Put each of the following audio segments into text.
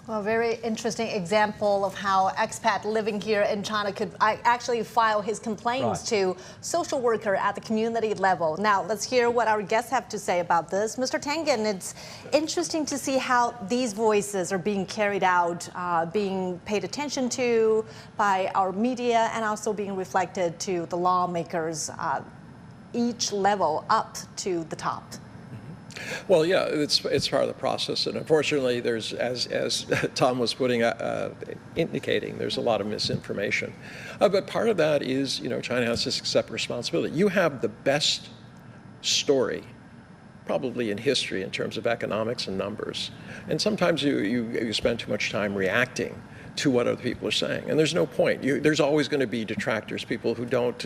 Well, a very interesting example of how expat living here in China could actually file his complaints to social worker at the community level. Now, let's hear what our guests have to say about this. Mr. Tengen, it's interesting to see how these voices are being carried out, being paid attention to by our media, and also being reflected to the lawmakers, each level up to the top. Well, yeah, it's part of the process, and unfortunately, there's, as Tom was indicating, there's a lot of misinformation. But part of that is, China has to accept responsibility. You have the best story, probably in history, in terms of economics and numbers, and sometimes you spend too much time reacting to what other people are saying. And there's no point. There's always going to be detractors, people who don't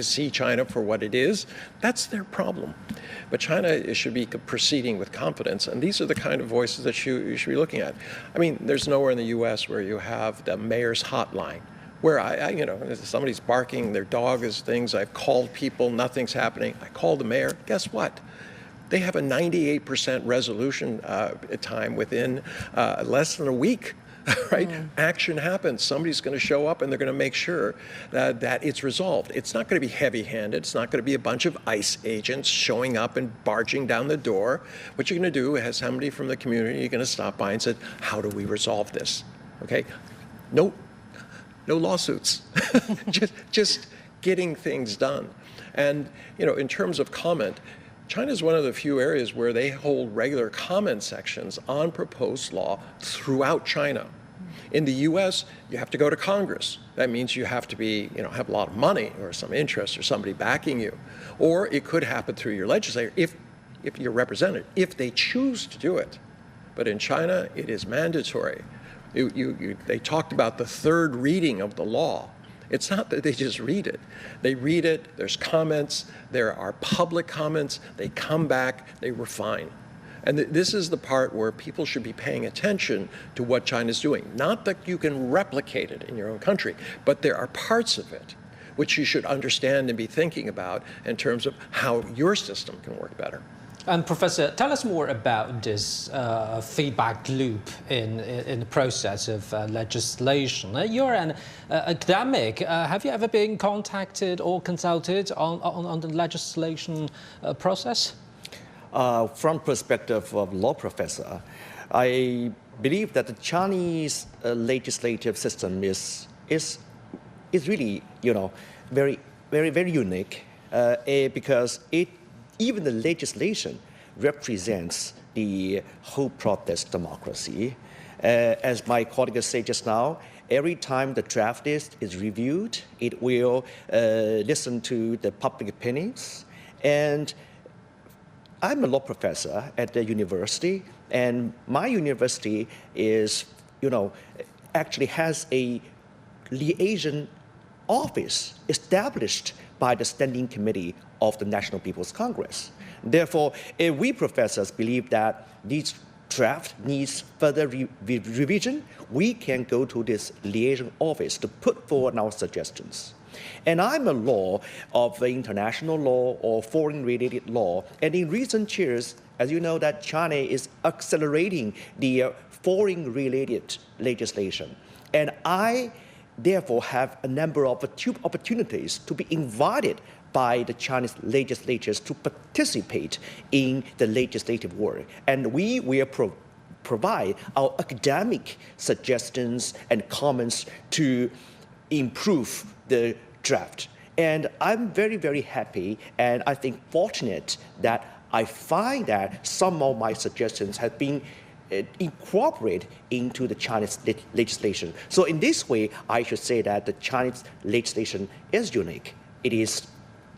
see China for what it is. That's their problem. But China should be proceeding with confidence, and these are the kind of voices that you should be looking at. I mean, there's nowhere in the U.S. where you have the mayor's hotline, where somebody's barking, their dog is things, I've called people, nothing's happening. I called the mayor, guess what? They have a 98% resolution time within less than a week. Right? Action happens. Somebody's going to show up and they're going to make sure that it's resolved. It's not going to be heavy-handed. It's not going to be a bunch of ICE agents showing up and barging down the door. What you're going to do is somebody from the community, you're going to stop by and say, how do we resolve this? Okay? No lawsuits. just getting things done. And, in terms of comment, China is one of the few areas where they hold regular comment sections on proposed law throughout China. In the U.S., you have to go to Congress. That means you have to be, have a lot of money or some interest or somebody backing you. Or it could happen through your legislator if you're represented, if they choose to do it. But in China, it is mandatory. They talked about the third reading of the law. It's not that they just read it. They read it, there's comments, there are public comments, they come back, they refine. And this is the part where people should be paying attention to what China's doing. Not that you can replicate it in your own country, but there are parts of it which you should understand and be thinking about in terms of how your system can work better. And Professor, tell us more about this feedback loop in the process of legislation. You're an academic. Have you ever been contacted or consulted on the legislation process? From perspective of law professor, I believe that the Chinese legislative system is really, very, very, very unique because even the legislation represents the whole process democracy. As my colleague said just now, every time the draft list is reviewed, it will listen to the public opinions. And I'm a law professor at the university, and my university is, actually has a liaison office established by the Standing Committee of the National People's Congress. Therefore, if we professors believe that this draft needs further revision, we can go to this liaison office to put forward our suggestions. And I'm a law of international law or foreign-related law, and in recent years, as you know, that China is accelerating the foreign-related legislation. And I therefore have a number of opportunities to be invited by the Chinese legislatures to participate in the legislative work. And we will provide our academic suggestions and comments to improve the draft. And I'm very, very happy and I think fortunate that I find that some of my suggestions have been incorporated into the Chinese legislation. So in this way, I should say that the Chinese legislation is unique. It is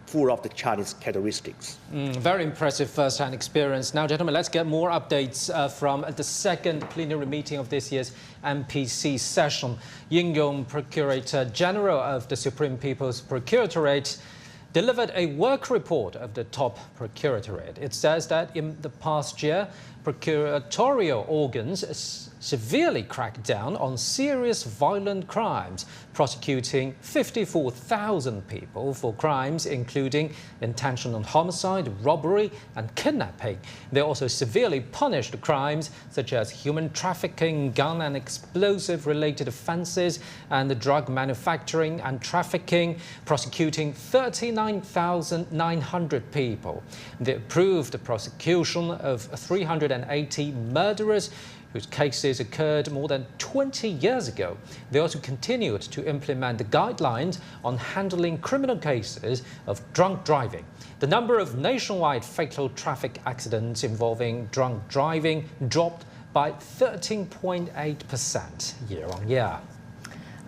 full of the Chinese characteristics. Very impressive first-hand experience. Now, gentlemen, let's get more updates from the second plenary meeting of this year's NPC session. Ying Yong, Procurator General of the Supreme People's Procuratorate, delivered a work report of the top procuratorate. It says that in the past year, procuratorial organs severely cracked down on serious violent crimes, prosecuting 54,000 people for crimes including intentional homicide, robbery and kidnapping. They also severely punished crimes such as human trafficking, gun and explosive related offences and drug manufacturing and trafficking, prosecuting 39,900 people. They approved the prosecution of 380 murderers whose cases occurred more than 20 years ago. They also continued to implement the guidelines on handling criminal cases of drunk driving. The number of nationwide fatal traffic accidents involving drunk driving dropped by 13.8% year-on-year.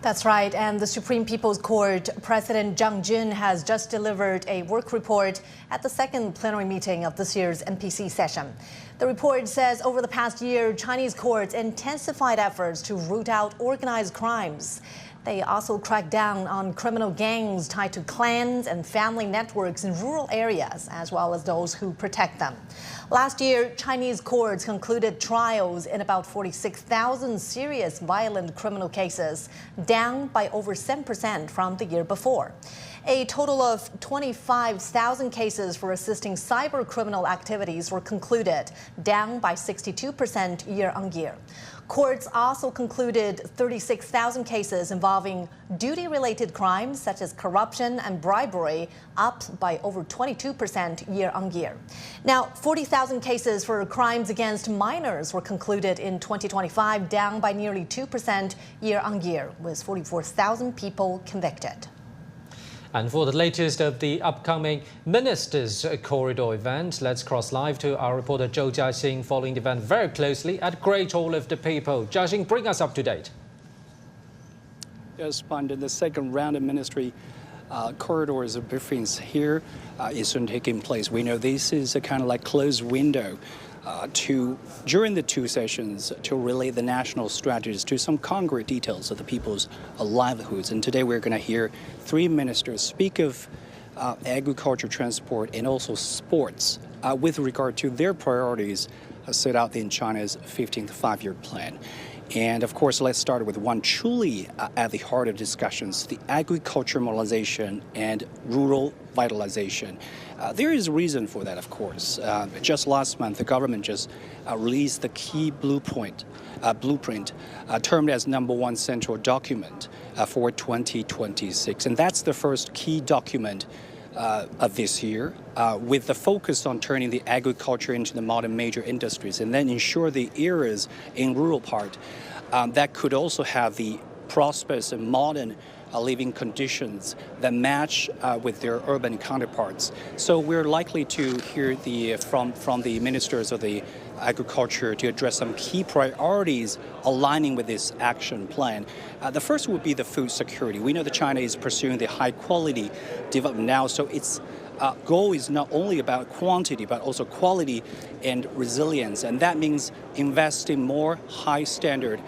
That's right, and the Supreme People's Court President Zhang Jun has just delivered a work report at the second plenary meeting of this year's NPC session. The report says over the past year, Chinese courts intensified efforts to root out organized crimes. They also cracked down on criminal gangs tied to clans and family networks in rural areas, as well as those who protect them. Last year, Chinese courts concluded trials in about 46,000 serious violent criminal cases, down by over 7% from the year before. A total of 25,000 cases for assisting cyber criminal activities were concluded, down by 62% year-on-year. Courts also concluded 36,000 cases involving duty-related crimes such as corruption and bribery, up by over 22% year-on-year. Now, 40,000 cases for crimes against minors were concluded in 2025, down by nearly 2% year-on-year, with 44,000 people convicted. And for the latest of the upcoming Ministers' Corridor event, let's cross live to our reporter Zhou Jiaxing, following the event very closely at Great Hall of the People. Jiaxing, bring us up to date. Yes, Pandit, the second round of ministry corridors of briefings here is soon taking place. We know this is a kind of like closed window during the two sessions to relay the national strategies to some concrete details of the people's livelihoods. And today we're going to hear three ministers speak of agriculture, transport, and also sports with regard to their priorities set out in China's 15th five-year plan. And of course, let's start with one truly at the heart of discussions, the agriculture modernization and rural vitalization. There is a reason for that, of course. Just last month, the government just released the key blueprint termed as #1 central document for 2026. And that's the first key document of this year, with the focus on turning the agriculture into the modern major industries and then ensure the areas in rural part that could also have the prosperous and modern living conditions that match with their urban counterparts. So we're likely to hear from the ministers of the agriculture to address some key priorities aligning with this action plan. The first would be the food security. We know that China is pursuing the high quality development now, so its goal is not only about quantity but also quality and resilience, and that means investing more high standard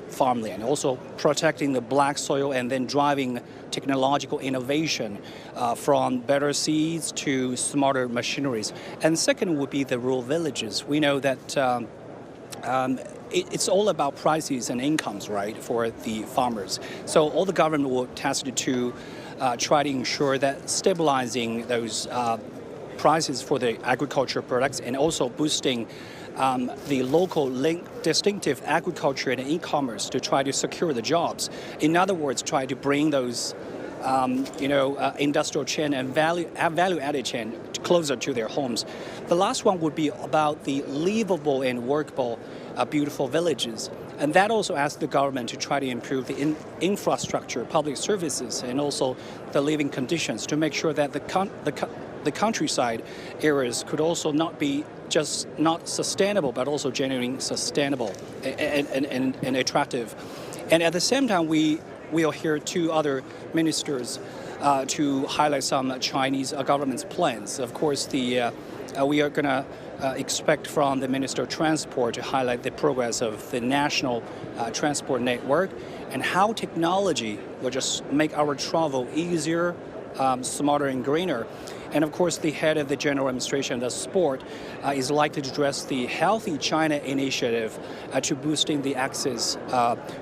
farmland, also protecting the black soil and then driving technological innovation from better seeds to smarter machineries. And second would be the rural villages. We know that it's all about prices and incomes, right, for the farmers. So all the government will task to try to ensure that stabilizing those prices for the agricultural products and also boosting the local distinctive agriculture and e-commerce to try to secure the jobs. In other words, try to bring those industrial chain and value-added chain closer to their homes. The last one would be about the livable and workable beautiful villages. And that also asks the government to try to improve the infrastructure, public services, and also the living conditions to make sure that the countryside areas could also not be just not sustainable, but also generating sustainable and attractive. And at the same time, we'll hear two other ministers to highlight some Chinese government's plans. Of course, we are going to expect from the Minister of Transport to highlight the progress of the national transport network and how technology will just make our travel easier smarter and greener. And of course, the head of the General Administration of Sport is likely to address the Healthy China initiative to boosting the access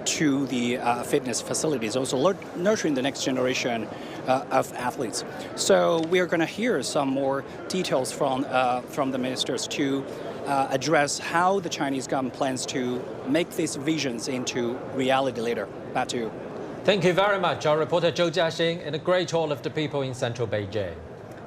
to the fitness facilities, also nurturing the next generation of athletes. So we are going to hear some more details from the ministers to address how the Chinese government plans to make these visions into reality later. Back to you. Thank you very much, our reporter Zhou Jiaxing, and a great all of the people in central Beijing.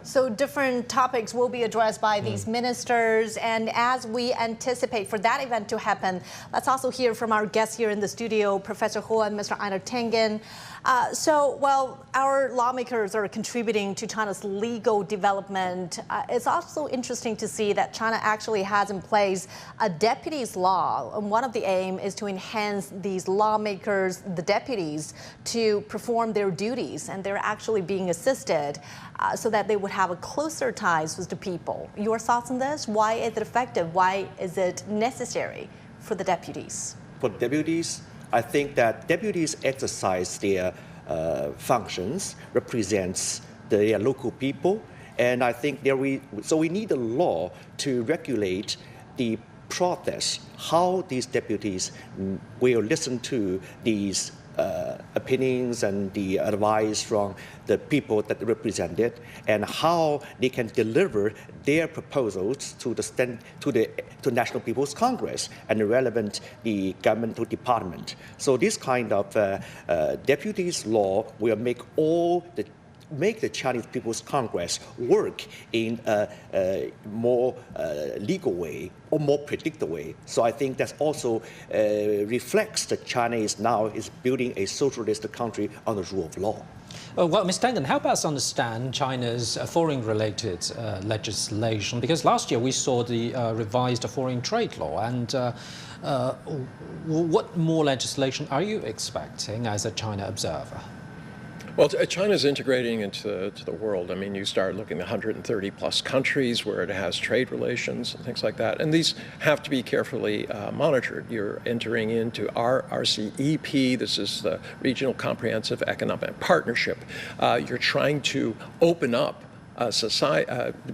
So different topics will be addressed by these ministers. And as we anticipate for that event to happen, let's also hear from our guests here in the studio, Professor Ho and Mr. Einar Tengen. While our lawmakers are contributing to China's legal development, it's also interesting to see that China actually has in place a deputies law. And one of the aim is to enhance these lawmakers, the deputies, to perform their duties. And they're actually being assisted so that they would have a closer ties with the people. Your thoughts on this? Why is it effective? Why is it necessary for the deputies? For deputies, I think that deputies exercise their functions, represents their local people, and I think we need a law to regulate the process, how these deputies will listen to these opinions and the advice from the people that represent it, and how they can deliver their proposals to the National People's Congress and the relevant the governmental department. So this kind of deputies law will make the Chinese People's Congress work in a more legal way or more predictable way. So I think that also reflects that China is building a socialist country on the rule of law. Well, Ms. Tengen, help us understand China's foreign-related legislation, because last year we saw the revised foreign trade law, and what more legislation are you expecting as a China observer? Well, China's integrating into the world. I mean, you start looking at 130 plus countries where it has trade relations and things like that. And these have to be carefully monitored. You're entering into RCEP. This is the Regional Comprehensive Economic Partnership. You're trying to open up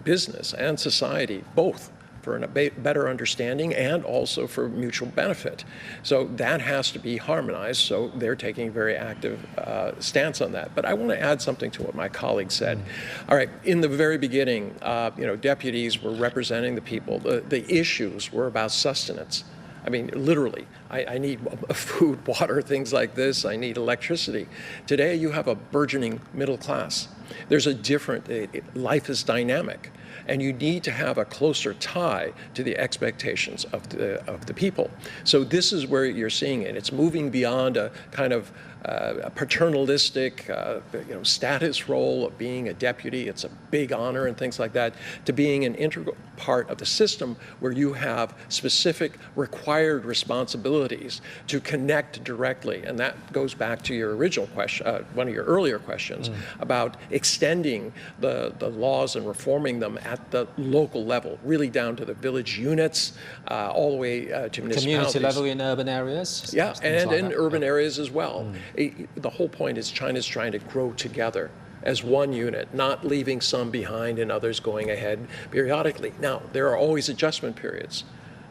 business and society, both, for a better understanding and also for mutual benefit. So that has to be harmonized, so they're taking a very active stance on that. But I want to add something to what my colleague said. All right, in the very beginning, deputies were representing the people. The issues were about sustenance. I mean, literally, I need food, water, things like this. I need electricity. Today, you have a burgeoning middle class. There's a different, life is dynamic. And you need to have a closer tie to the expectations of the people. So this is where you're seeing it. It's moving beyond a kind of a paternalistic status role of being a deputy. It's a big honor and things like that, to being an integral part of the system where you have specific required responsibilities to connect directly. And that goes back to your original question, one of your earlier questions, about extending the laws and reforming them at the local level, really down to the village units, all the way to municipalities. Community level in urban areas? Yeah, and like in urban areas as well. The whole point is China's trying to grow together as one unit, not leaving some behind and others going ahead periodically. Now, there are always adjustment periods.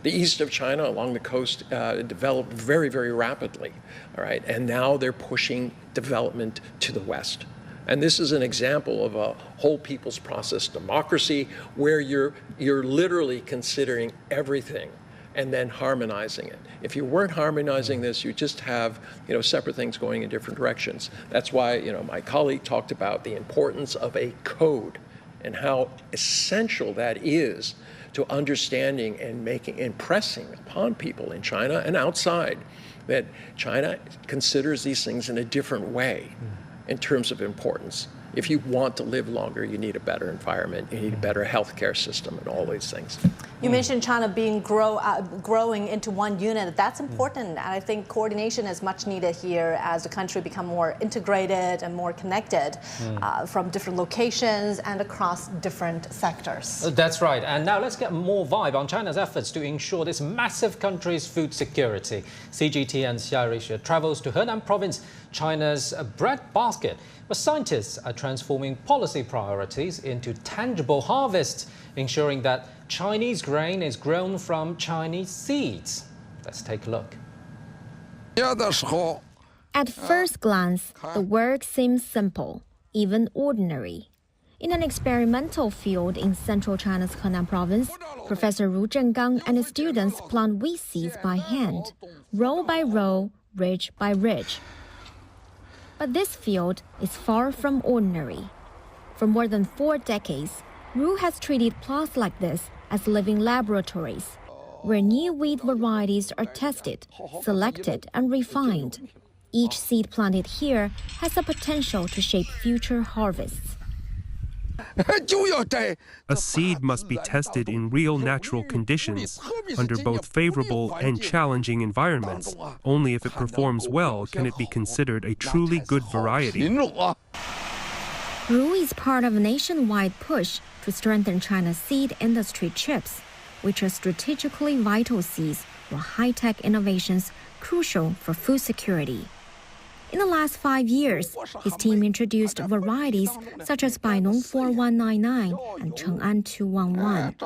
The east of China along the coast developed very, very rapidly, all right? And now they're pushing development to the west. And this is an example of a whole people's process democracy where you're literally considering everything and then harmonizing it. If you weren't harmonizing this, you just have separate things going in different directions. That's why my colleague talked about the importance of a code and how essential that is to understanding and impressing upon people in China and outside that China considers these things in a different way in terms of importance. If you want to live longer, you need a better environment, you need a better healthcare system and all these things. You mentioned China being growing into one unit. That's important, and I think coordination is much needed here as the country become more integrated and more connected from different locations and across different sectors. That's right. And now let's get more vibe on China's efforts to ensure this massive country's food security. CGTN Xia Ruixue travels to Henan province, China's bread basket, where scientists are transforming policy priorities into tangible harvests, ensuring that Chinese grain is grown from Chinese seeds. Let's take a look. At first glance, the work seems simple, even ordinary. In an experimental field in central China's Henan province, Professor Ru Zhengang and his students plant wheat seeds by hand, row by row, ridge by ridge. But this field is far from ordinary. For more than 4 decades, Ru has treated plots like this as living laboratories, where new wheat varieties are tested, selected, and refined. Each seed planted here has the potential to shape future harvests. A seed must be tested in real natural conditions, under both favorable and challenging environments. Only if it performs well can it be considered a truly good variety. Ru is part of a nationwide push to strengthen China's seed industry chips, which are strategically vital seeds for high-tech innovations crucial for food security. In the last 5 years, his team introduced varieties such as Bainong 4199 and Cheng'an 211,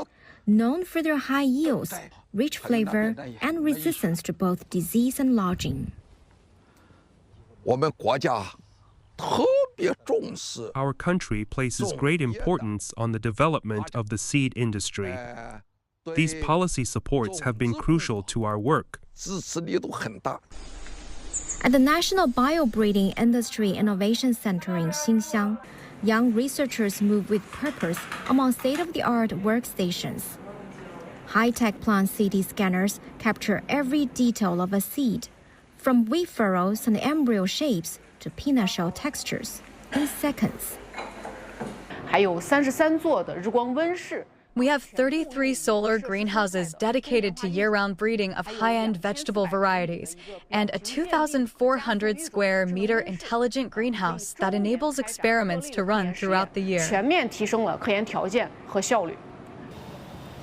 known for their high yields, rich flavor, and resistance to both disease and lodging. Our country places great importance on the development of the seed industry. These policy supports have been crucial to our work. At the National Biobreeding Industry Innovation Center in Xinxiang, young researchers move with purpose among state-of-the-art workstations. High-tech plant CT scanners capture every detail of a seed, from wheat furrows and embryo shapes to peanut shell textures, in seconds. We have 33 solar greenhouses dedicated to year-round breeding of high-end vegetable varieties and a 2,400 square meter intelligent greenhouse that enables experiments to run throughout the year.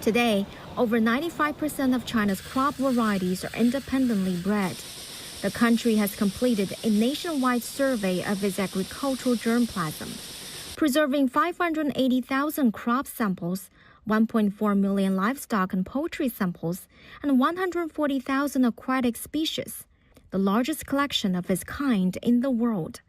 Today, over 95% of China's crop varieties are independently bred. The country has completed a nationwide survey of its agricultural germplasm, preserving 580,000 crop samples, 1.4 million livestock and poultry samples, and 140,000 aquatic species, the largest collection of its kind in the world.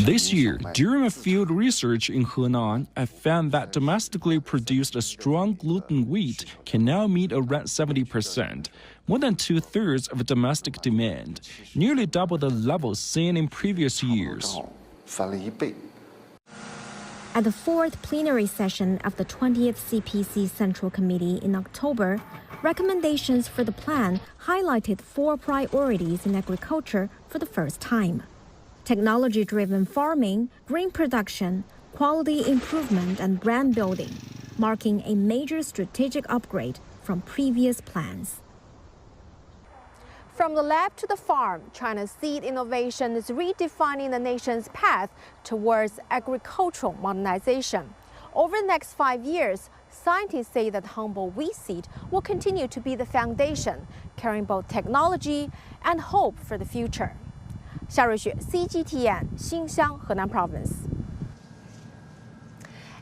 This year, during a field research in Henan, I found that domestically produced strong gluten wheat can now meet around 70%, more than 2/3 of domestic demand, nearly double the levels seen in previous years. At the 4th plenary session of the 20th CPC Central Committee in October, recommendations for the plan highlighted 4 priorities in agriculture for the first time: technology-driven farming, green production, quality improvement, and brand building, marking a major strategic upgrade from previous plans. From the lab to the farm, China's seed innovation is redefining the nation's path towards agricultural modernization. Over the next 5 years, scientists say that humble wheat seed will continue to be the foundation, carrying both technology and hope for the future. Xia Ruixue, CGTN, Xinxiang, Henan Province.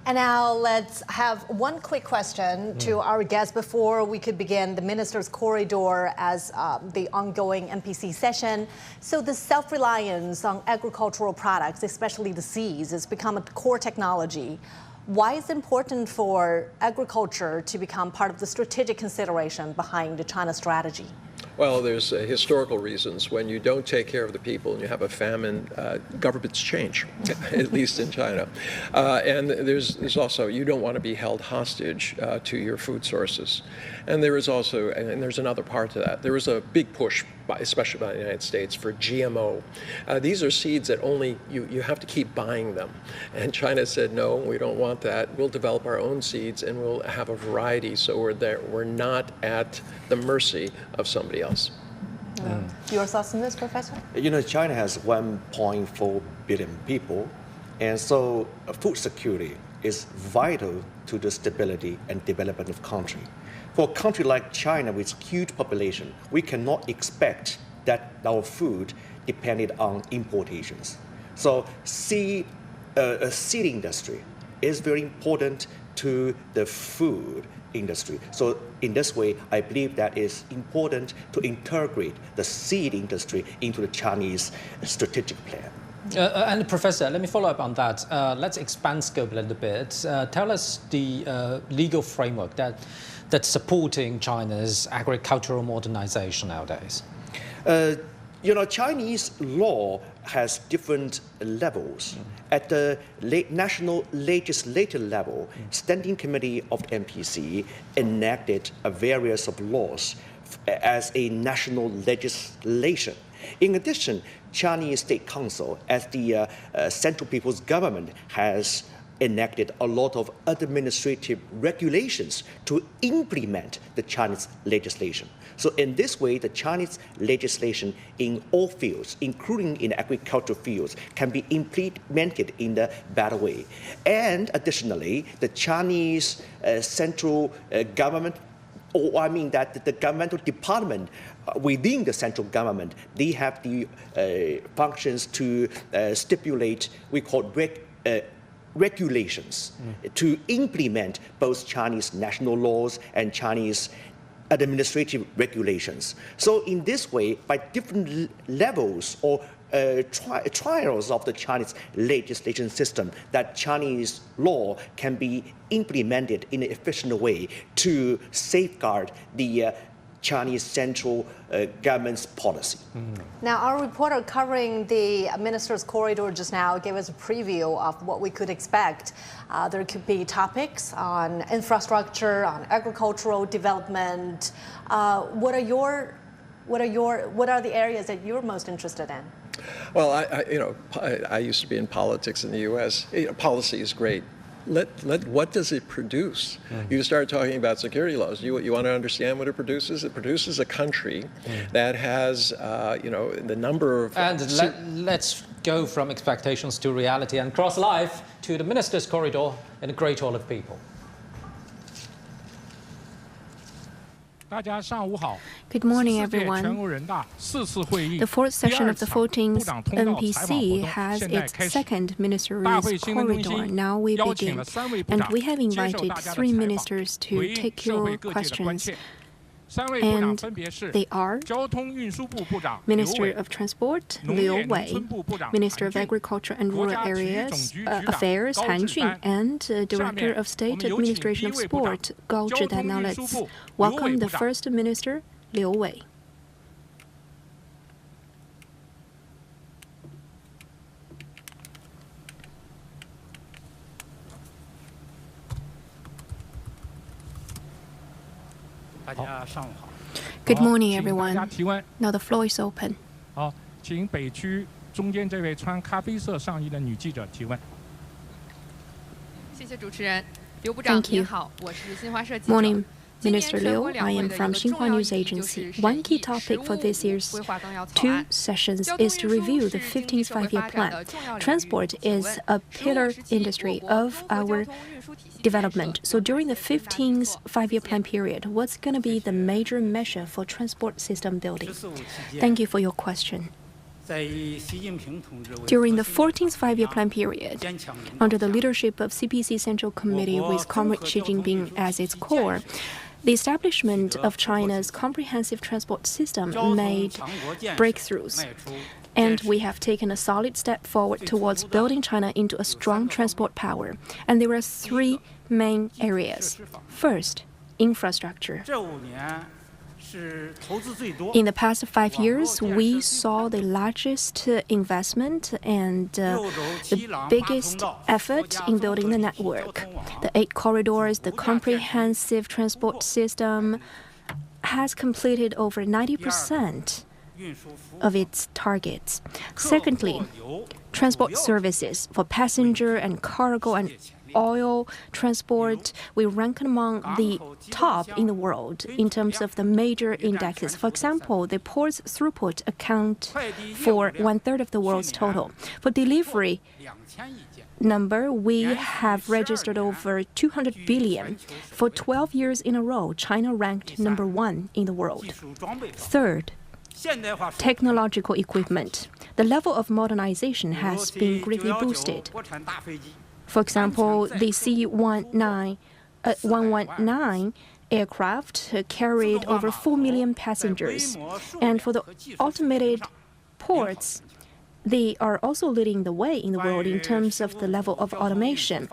And now let's have one quick question to our guests before we could begin the Minister's Corridor as the ongoing NPC session. So the self-reliance on agricultural products, especially the seeds, has become a core technology. Why is it important for agriculture to become part of the strategic consideration behind the China strategy? Well, there's historical reasons. When you don't take care of the people and you have a famine, governments change, at least in China. And there's also, you don't want to be held hostage to your food sources. And there is also, and there's another part to that, there was a big push especially by the United States, for GMO. These are seeds that only you have to keep buying them. And China said, no, we don't want that. We'll develop our own seeds and we'll have a variety so we're not at the mercy of somebody else. Your thoughts on this, Professor? China has 1.4 billion people, and so food security is vital to the stability and development of country. For a country like China with huge population, we cannot expect that our food depended on importations. So seed industry is very important to the food industry. So in this way, I believe that it's important to integrate the seed industry into the Chinese strategic plan. And Professor, let me follow up on that. Let's expand scope a little bit. Tell us the legal framework that's supporting China's agricultural modernization nowadays. Chinese law has different levels. At the national legislative level, Standing Committee of NPC enacted a various of laws as a national legislation. In addition, Chinese State Council, as the Central People's Government, has enacted a lot of administrative regulations to implement the Chinese legislation. So in this way, the Chinese legislation in all fields, including in agricultural fields, can be implemented in a better way. And additionally, the Chinese central government, the governmental department within the central government, they have the functions to stipulate, we call regulations to implement both Chinese national laws and Chinese administrative regulations. So in this way, by different levels or trials of the Chinese legislation system, that Chinese law can be implemented in an efficient way to safeguard the Chinese central government's policy. Now, our reporter covering the minister's corridor just now gave us a preview of what we could expect. There could be topics on infrastructure, on agricultural development. What are the areas that you're most interested in? Well, I used to be in politics in the U.S. Policy is great. What does it produce? You start talking about security laws. You want to understand what it produces? It produces a country that has, the number of... And let's go from expectations to reality and cross live to the minister's corridor in a great hall of people. Good morning, everyone. The fourth session of the 14th NPC has its second ministerial corridor. Now we begin. And we have invited 3 ministers to take your questions. And they are Minister of Transport, Liu Wei, Minister of Agriculture and Rural Affairs, Han Jun, and Director of State Administration of Sport, Gao Zhidan. Now let's welcome the First Minister, Liu Wei. Good morning, everyone. Now the floor is open. Thank you. Morning, Minister Liu. I am from Xinhua News Agency. One key topic for this year's 2 sessions is to review the 15th five-year plan. Transport is a pillar industry of our development. So during the 15th five-year plan period, what's going to be the major measure for transport system building? Thank you for your question. During the 14th five-year plan period, under the leadership of CPC Central Committee with Comrade Xi Jinping as its core, the establishment of China's comprehensive transport system made breakthroughs. And we have taken a solid step forward towards building China into a strong transport power. And there are 3 main areas. First, infrastructure. In the past 5 years, we saw the largest investment and the biggest effort in building the network. The 8 corridors, the comprehensive transport system has completed over 90%. of its targets. Secondly, transport services for passenger and cargo and oil transport, we rank among the top in the world in terms of the major indexes. For example, the port's throughput account for 1/3 of the world's total. For delivery number, we have registered over 200 billion. For 12 years in a row, China ranked number 1 in the world. Third, technological equipment. The level of modernization has been greatly boosted. For example, the C-119 aircraft carried over 4 million passengers. And for the automated ports, they are also leading the way in the world in terms of the level of automation.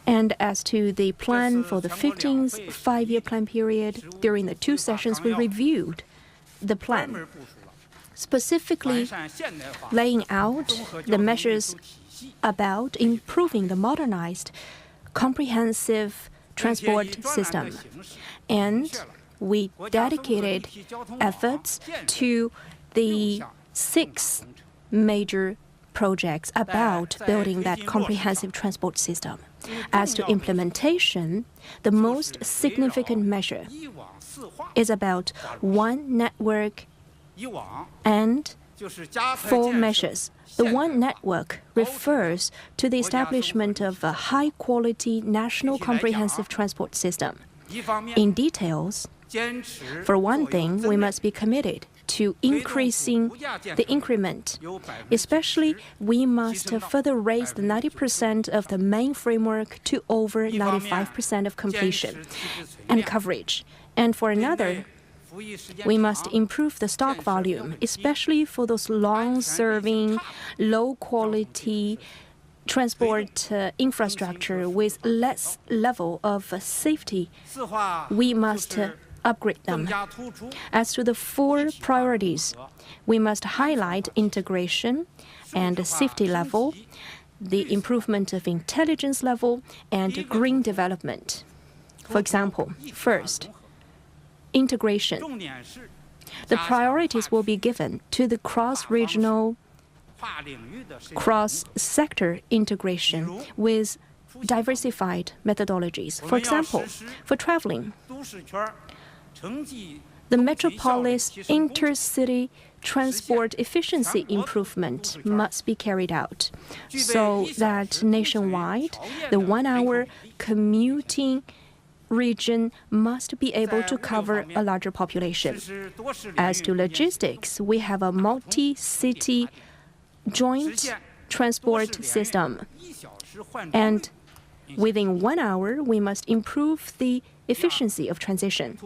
And as to the plan for the 15th five-year plan period, during the 2 sessions, we reviewed the plan, specifically laying out the measures about improving the modernized, comprehensive transport system. And we dedicated efforts to the 6 major projects about building that comprehensive transport system. As to implementation, the most significant measure is about one network and 4 measures. The one network refers to the establishment of a high-quality national comprehensive transport system. In details, for one thing, we must be committed to increasing the increment. Especially, we must further raise the 90% of the main framework to over 95% of completion and coverage. And for another, we must improve the stock volume, especially for those long-serving, low-quality transport infrastructure with less level of safety. We must upgrade them. As to the 4 priorities, we must highlight integration and safety level, the improvement of intelligence level, and green development. For example, first, integration. The priorities will be given to the cross-regional, cross-sector integration with diversified methodologies. For example, for traveling, the metropolis intercity transport efficiency improvement must be carried out so that nationwide, the 1-hour commuting region must be able to cover a larger population. As to logistics, we have a multi-city joint transport system. And within 1 hour, we must improve the efficiency of transition.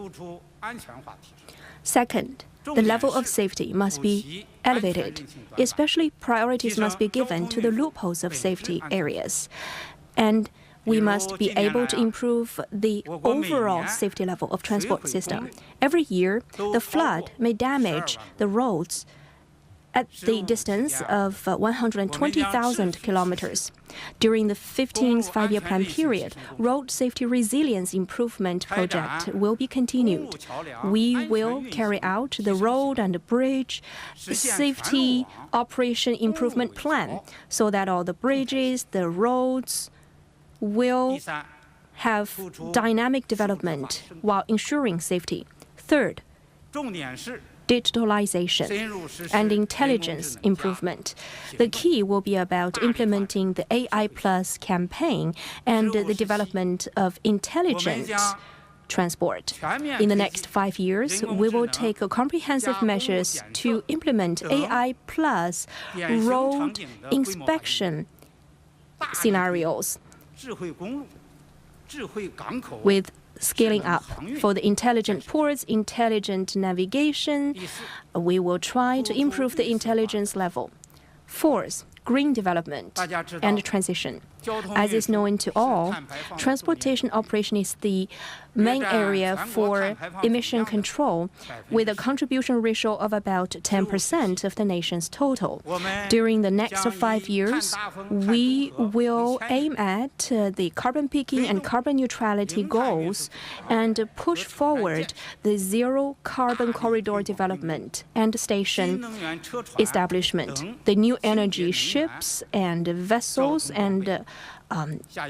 Second, the level of safety must be elevated. Especially, priorities must be given to the loopholes of safety areas. And we must be able to improve the overall safety level of transport system. Every year, the flood may damage the roads at the distance of 120,000 kilometers. During the 15th five-year plan period, road safety resilience improvement project will be continued. We will carry out the road and bridge safety operation improvement plan so that all the bridges, the roads will have dynamic development while ensuring safety. Third, digitalization and intelligence improvement. The key will be about implementing the AI Plus campaign and the development of intelligent transport. In the next 5 years, we will take comprehensive measures to implement AI Plus road inspection scenarios with scaling up. For the intelligent ports, intelligent navigation, we will try to improve the intelligence level. Fourth, green development and transition. As is known to all, transportation operation is the main area for emission control, with a contribution ratio of about 10% of the nation's total. During the next 5 years, we will aim at the carbon peaking and carbon neutrality goals and push forward the zero carbon corridor development and station establishment. The new energy ships and vessels and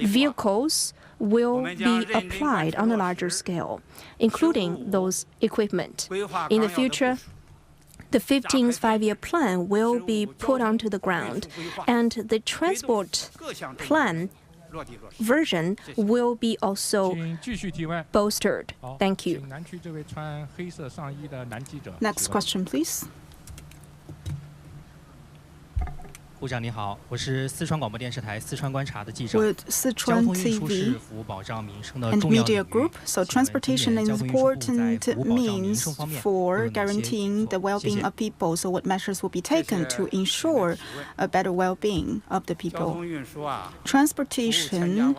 vehicles will be applied on a larger scale, including those equipment. In the future, the 15th five-year plan will be put onto the ground, and the transport plan version will be also bolstered. Thank you. Next question, please. 部长你好，我是四川广播电视台四川观察的记者。 With 交 Sichuan 通运输是 TV 服务保障民生的 and 重要领 media 域。 group, so 请问 transportation 今 is 年交通运输部在 important 服务保障民 means 生方面 for 有哪些 guaranteeing the 举措？谢 well-being 谢。 of people. So what measures will be taken to ensure a better well-being of the people? Transportation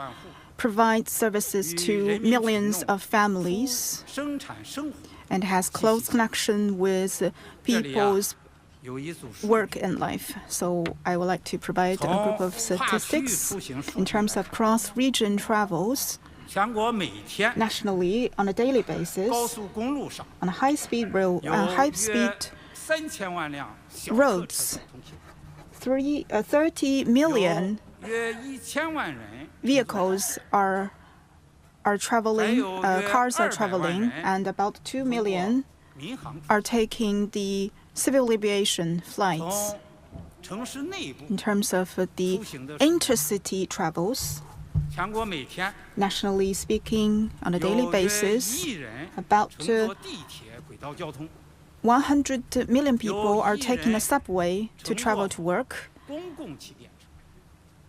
provides services to millions of families and has close connection with people's work and life. So I would like to provide a group of statistics in terms of cross-region travels. Nationally, on a daily basis, on high-speed roads, 30 million vehicles are traveling, cars are traveling, and about 2 million are taking the civil aviation flights. In terms of the intercity travels, nationally speaking, on a daily basis, about 100 million people are taking the subway to travel to work,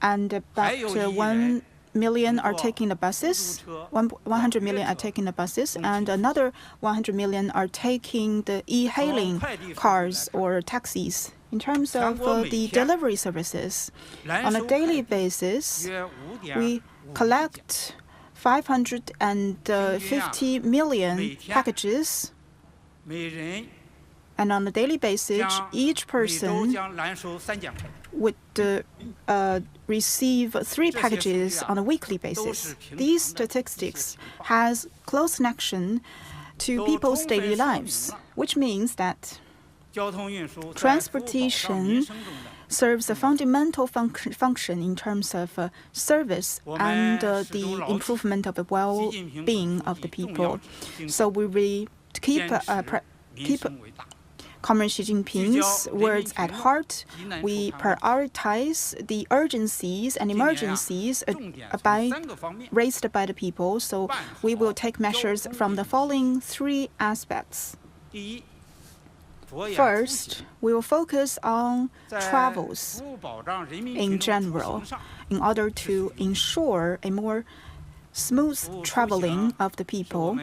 and about 1 million are taking the buses, 100 million are taking the buses, and another 100 million are taking the e-hailing cars or taxis. In terms of the delivery services, on a daily basis, we collect 550 million packages, and on a daily basis, each person would receive 3 packages on a weekly basis. These statistics has close connection to people's daily lives, which means that transportation serves a fundamental function in terms of service and the improvement of the well-being of the people. So we will keep Comrade Xi Jinping's words at heart. We prioritize the urgencies and emergencies raised by the people. So we will take measures from the following 3 aspects. First, we will focus on travels in general in order to ensure a more smooth traveling of the people.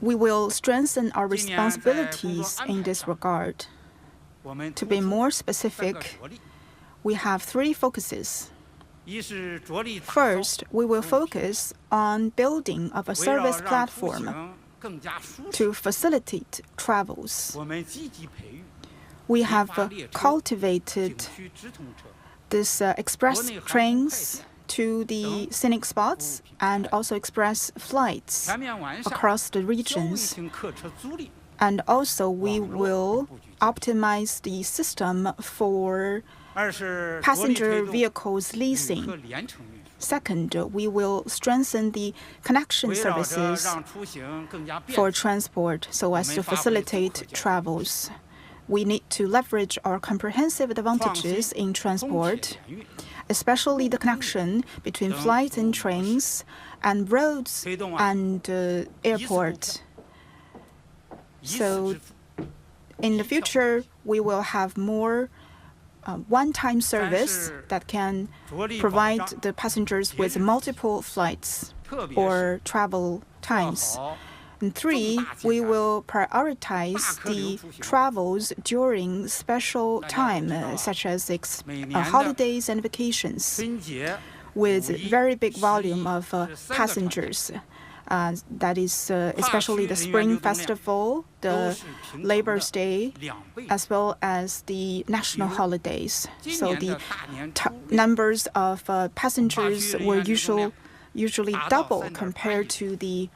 We will strengthen our responsibilities in this regard. To be more specific, we have 3 focuses. First, we will focus on building of a service platform to facilitate travels. We have cultivated this express trains to the scenic spots and also express flights across the regions. And also we will optimize the system for passenger vehicles leasing. Second, we will strengthen the connection services for transport so as to facilitate travels. We need to leverage our comprehensive advantages in transport, especially the connection between flights and trains and roads and airport. So in the future, we will have more one-time service that can provide the passengers with multiple flights or travel times. And 3, we will prioritize the travels during special time, such as holidays and vacations, with very big volume of passengers. That is especially the Spring Festival, the Labor Day, as well as the national holidays. So the numbers of passengers were usually double compared to the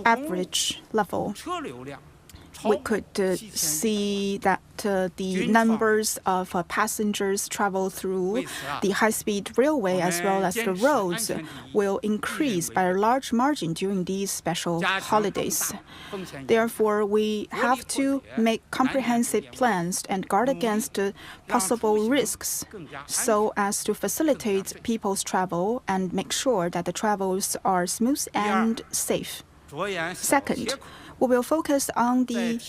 average level. We could see that the numbers of passengers travel through the high-speed railway as well as the roads will increase by a large margin during these special holidays. Therefore, we have to make comprehensive plans and guard against possible risks so as to facilitate people's travel and make sure that the travels are smooth and safe. Second, we will focus on the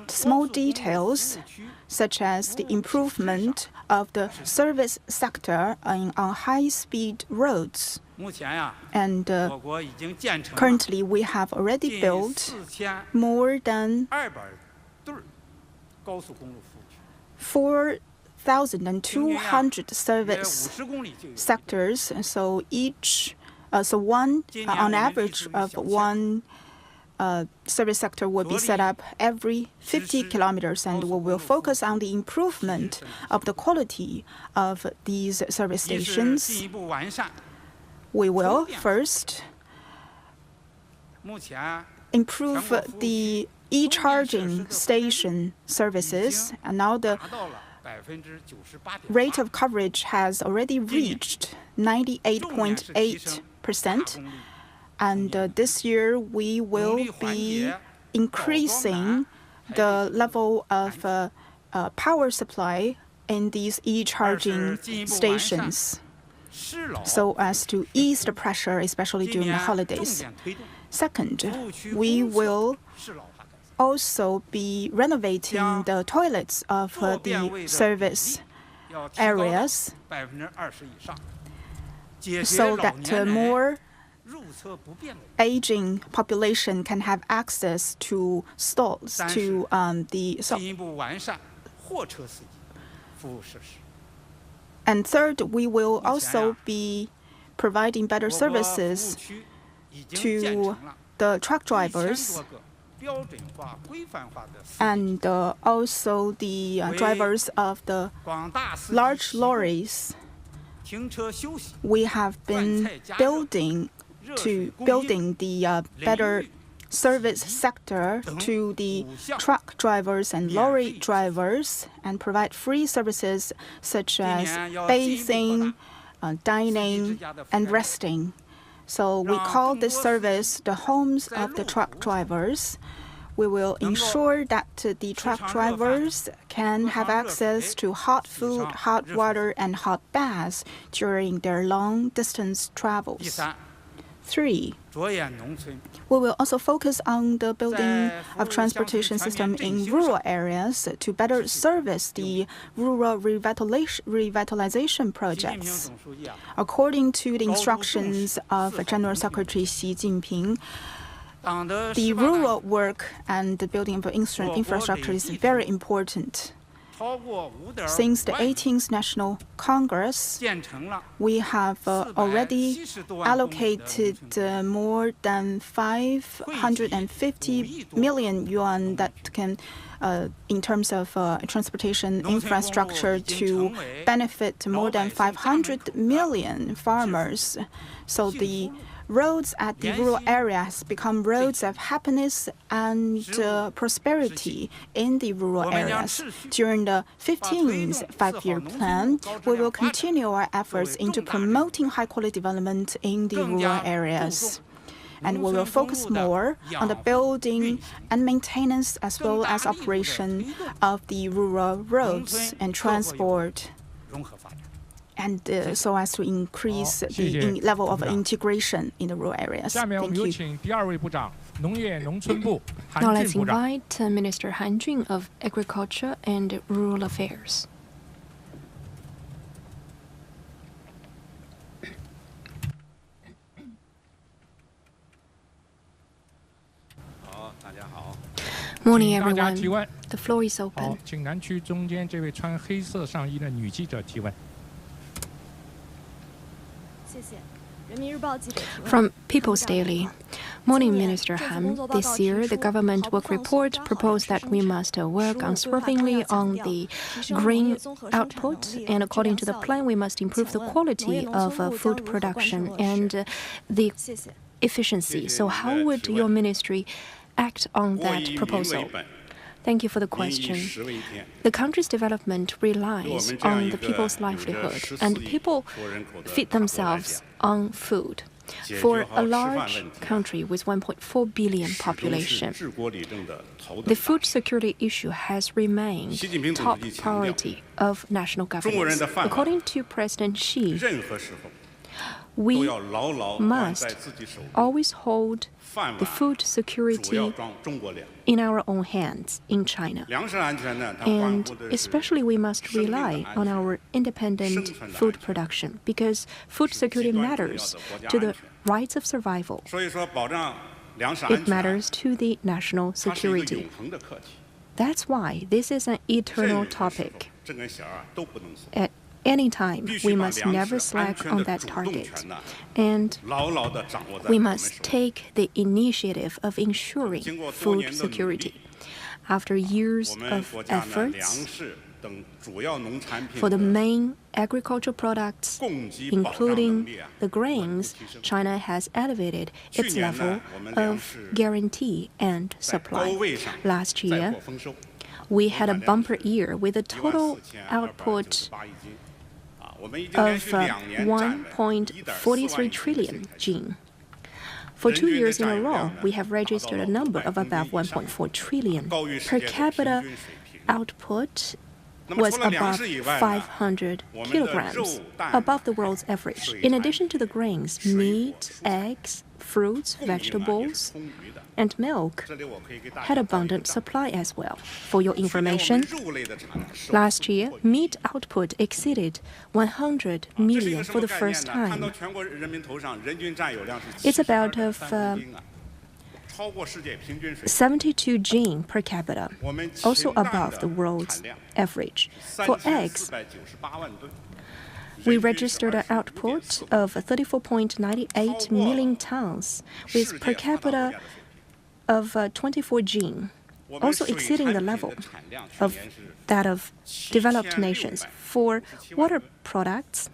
small details, such as the improvement of the service sector on high-speed roads. And currently, we have already built more than 4,200 service sectors. So one on average of one service sector will be set up every 50 kilometers, and we will focus on the improvement of the quality of these service stations. We will first improve the e-charging station services, and now the rate of coverage has already reached 98.8%. And this year, we will be increasing the level of power supply in these e-charging stations so as to ease the pressure, especially during the holidays. Second, we will also be renovating the toilets of the service areas so that more aging population can have access to stalls, to And third, we will also be providing better services to the truck drivers and also the drivers of the large lorries. We have been building the better service sector to the truck drivers and lorry drivers and provide free services such as bathing, dining, and resting. So we call this service the homes of the truck drivers. We will ensure that the truck drivers can have access to hot food, hot water, and hot baths during their long-distance travels. 3, we will also focus on the building of transportation system in rural areas to better service the rural revitalization projects. According to the instructions of General Secretary Xi Jinping, the rural work and the building of infrastructure is very important. Since the 18th National Congress, we have already allocated more than 550 million yuan that can, in terms of transportation infrastructure, to benefit more than 500 million farmers. So the roads at the rural areas become roads of happiness and prosperity in the rural areas. During the 15th five-year plan, we will continue our efforts into promoting high-quality development in the rural areas. And we will focus more on the building and maintenance as well as operation of the rural roads and transport, and so as to increase the level of integration in the rural areas. Thank you. Now let's invite Minister Han Jun of Agriculture and Rural Affairs. Morning, everyone. The floor is open. 请南区中间这位穿黑色上衣的女记者提问。 From People's Daily. Morning, Minister Han. This year, the government work report proposed that we must work unswervingly on the grain output, and according to the plan, we must improve the quality of food production and the efficiency. So how would your ministry act on that proposal? Thank you for the question. The country's development relies on the people's livelihood, and people feed themselves on food. For a large country with 1.4 billion population, the food security issue has remained top priority of national governance. According to President Xi, we must always hold the food security in our own hands in China. And especially we must rely on our independent food production because food security matters to the rights of survival. It matters to the national security. That's why this is an eternal topic. At any time, we must never slack on that target. And we must take the initiative of ensuring food security. After years of efforts, for the main agricultural products, including the grains, China has elevated its level of guarantee and supply. Last year, we had a bumper year with a total output of 1.43 trillion jin. For 2 years in a row, we have registered a number of above 1.4 trillion. Per capita output was above 500 kilograms, above the world's average. In addition to the grains, meat, eggs, fruits, vegetables, and milk had abundant supply as well. For your information, last year, meat output exceeded 100 million for the first time. It's about 72 jin per capita, also above the world's average. For eggs, we registered an output of 34.98 million tons, with per capita of 24 jin, also exceeding the level of that of developed nations. For water products,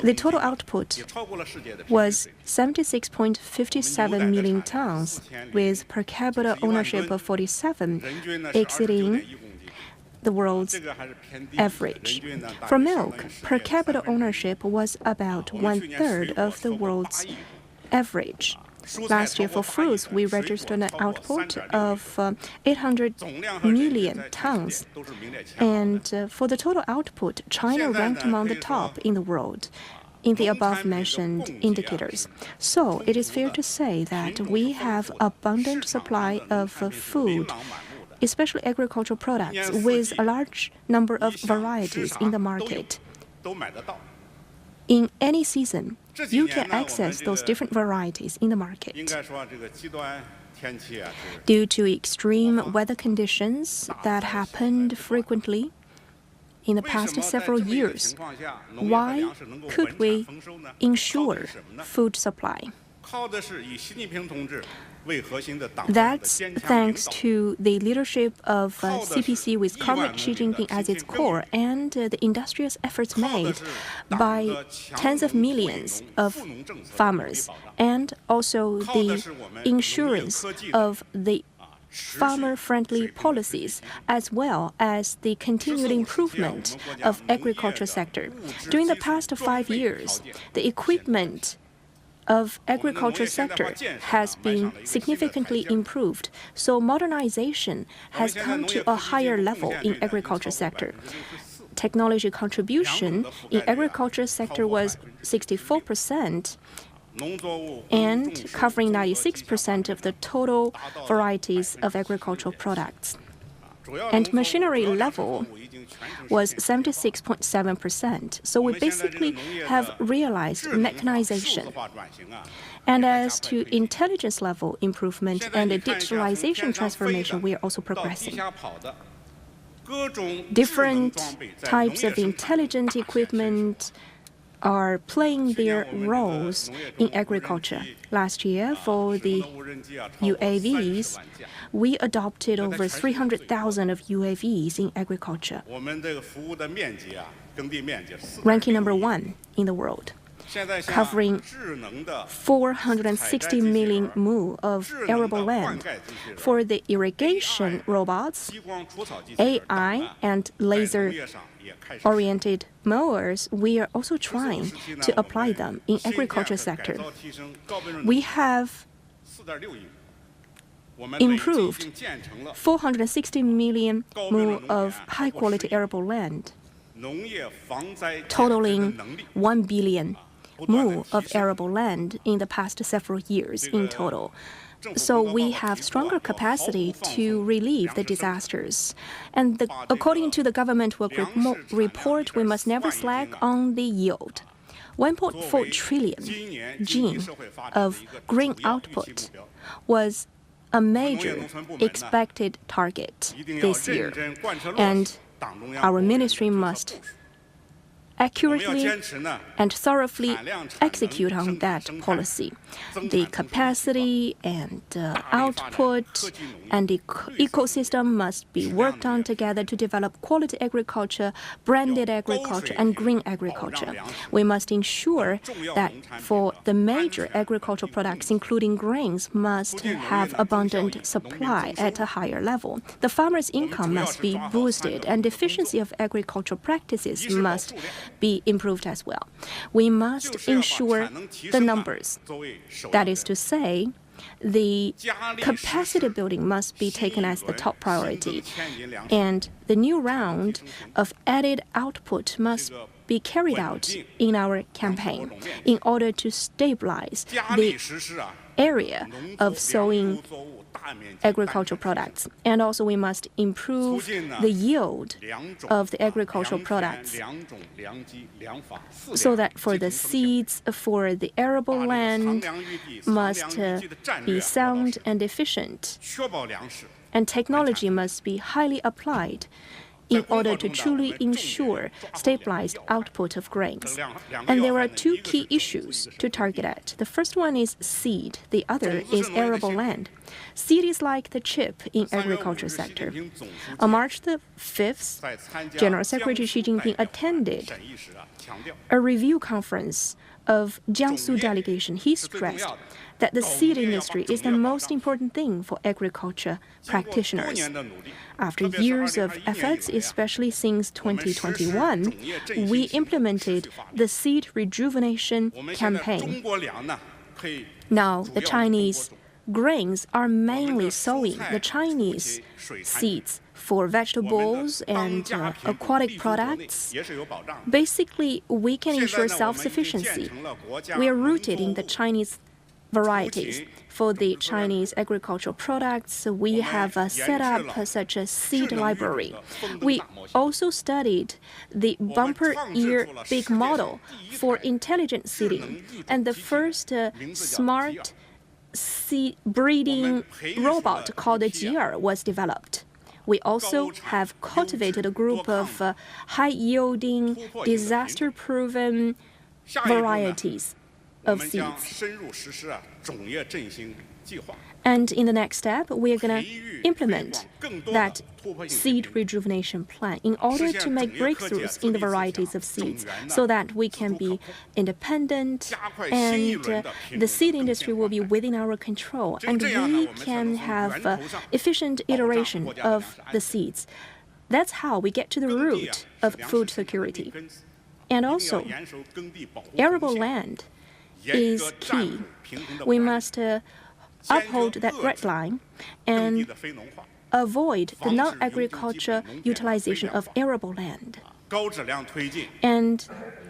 the total output was 76.57 million tons, with per capita ownership of 47, exceeding the world's average. For milk, per capita ownership was about 1/3 of the world's average. Last year, for fruits, we registered an output of 800 million tons. And for the total output, China ranked among the top in the world in the above-mentioned indicators. So it is fair to say that we have abundant supply of food, especially agricultural products, with a large number of varieties in the market. In any season, you can access those different varieties in the market. Due to extreme weather conditions that happened frequently in the past several years, why could we ensure food supply? That's thanks to the leadership of CPC with Comrade Xi Jinping as its core and the industrious efforts made by tens of millions of farmers, and also the insurance of the farmer-friendly policies, as well as the continued improvement of agriculture sector. During the past 5 years, the equipment of agriculture sector has been significantly improved. So modernization has come to a higher level in agriculture sector. Technology contribution in agriculture sector was 64% and covering 96% of the total varieties of agricultural products. And machinery level was 76.7%. So we basically have realized mechanization. And as to intelligence level improvement and the digitalization transformation, we are also progressing. Different types of intelligent equipment are playing their roles in agriculture. Last year, for the UAVs, we adopted over 300,000 of UAVs in agriculture, ranking number 1 in the world, covering 460 million mu of arable land. For the irrigation robots, AI and laser-oriented mowers, we are also trying to apply them in agriculture sector. We have improved 460 million mu of high-quality arable land, totaling 1 billion mu of arable land in the past several years in total. So we have stronger capacity to relieve the disasters. And according to the government work report, we must never slack on the yield. 1.4 trillion gene of grain output was a major expected target this year. And our ministry must accurately and thoroughly execute on that policy. The capacity and output and the ecosystem must be worked on together to develop quality agriculture, branded agriculture, and green agriculture. We must ensure that for the major agricultural products, including grains, must have abundant supply at a higher level. The farmer's income must be boosted, and efficiency of agricultural practices must be improved as well. We must ensure the numbers. That is to say, the capacity building must be taken as the top priority, and the new round of added output must be carried out in our campaign in order to stabilize the area of sowing agricultural products. And also we must improve the yield of the agricultural products so that for the seeds for the arable land must be sound and efficient. And technology must be highly applied in order to truly ensure stabilized output of grains. And there are two key issues to target at. The first one is seed. The other is arable land. Seed is like the chip in agriculture sector. On March the 5th, General Secretary Xi Jinping attended a review conference of Jiangsu delegation. He stressed that the seed industry is the most important thing for agriculture practitioners. After years of efforts, especially since 2021, we implemented the seed rejuvenation campaign. Now, the Chinese grains are mainly sowing the Chinese seeds for vegetables and aquatic products. Basically, we can ensure self-sufficiency. We are rooted in the Chinese varieties. For the Chinese agricultural products, we have set up such a seed library. We also studied the bumper ear big model for intelligent seeding, and the first smart seed breeding robot called the Jier was developed. We also have cultivated a group of high-yielding, disaster-proven varieties of seeds. And in the next step, we are going to implement that seed rejuvenation plan in order to make breakthroughs in the varieties of seeds so that we can be independent and the seed industry will be within our control and we can have efficient iteration of the seeds. That's how we get to the root of food security. And also, arable land is key. We must uphold that red line and avoid the non-agriculture utilization of arable land and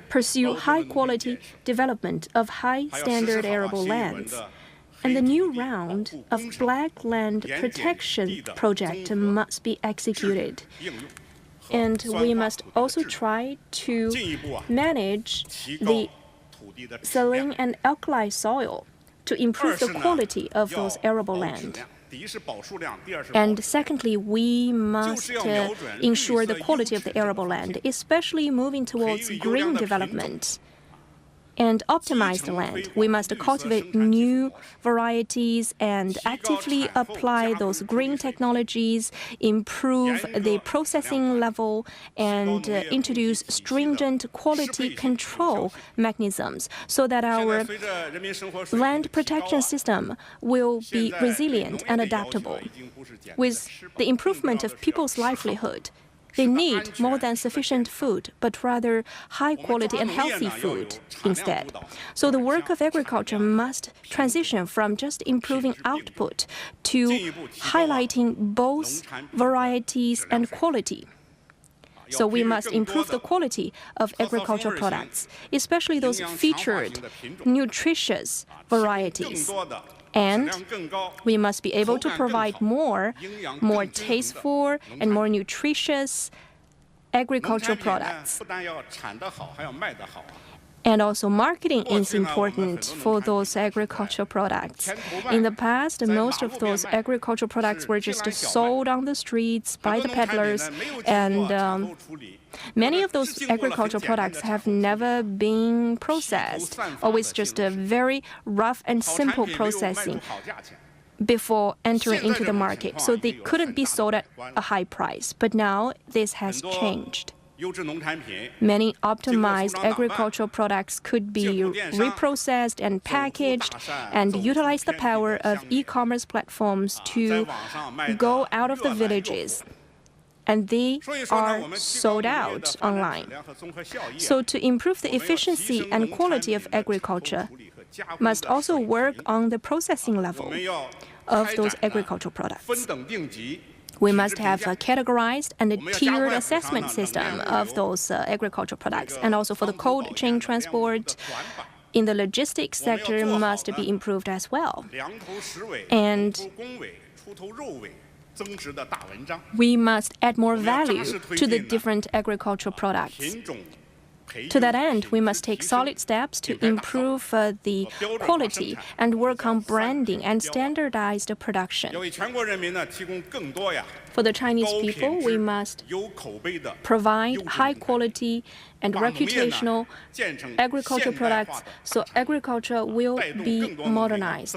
pursue high-quality development of high-standard arable lands And the new round of black land protection project must be executed. And we must also try to manage the saline and alkali soil to improve the quality of those arable land. And secondly, we must ensure the quality of the arable land, especially moving towards green development and optimize the land. We must cultivate new varieties and actively apply those green technologies, improve the processing level, and introduce stringent quality control mechanisms so that our land protection system will be resilient and adaptable. With the improvement of people's livelihood, they need more than sufficient food, but rather high quality and healthy food instead. So the work of agriculture must transition from just improving output to highlighting both varieties and quality. So we must improve the quality of agricultural products, especially those featured nutritious varieties. And we must be able to provide more tasteful and more nutritious agricultural products. And also marketing is important for those agricultural products. In the past, most of those agricultural products were just sold on the streets by the peddlers, and many of those agricultural products have never been processed, always just a very rough and simple processing before entering into the market. So they couldn't be sold at a high price. But now this has changed. Many optimized agricultural products could be reprocessed and packaged and utilize the power of e-commerce platforms to go out of the villages. And they are sold out online. So to improve the efficiency and quality of agriculture, must also work on the processing level of those agricultural products. We must have a categorized and a tiered assessment system of those agricultural products. And also for the cold chain transport in the logistics sector must be improved as well. And we must add more value to the different agricultural products. To that end, we must take solid steps to improve the quality and work on branding and standardized production. For the Chinese people, we must provide high quality and reputational agricultural products so agriculture will be modernized.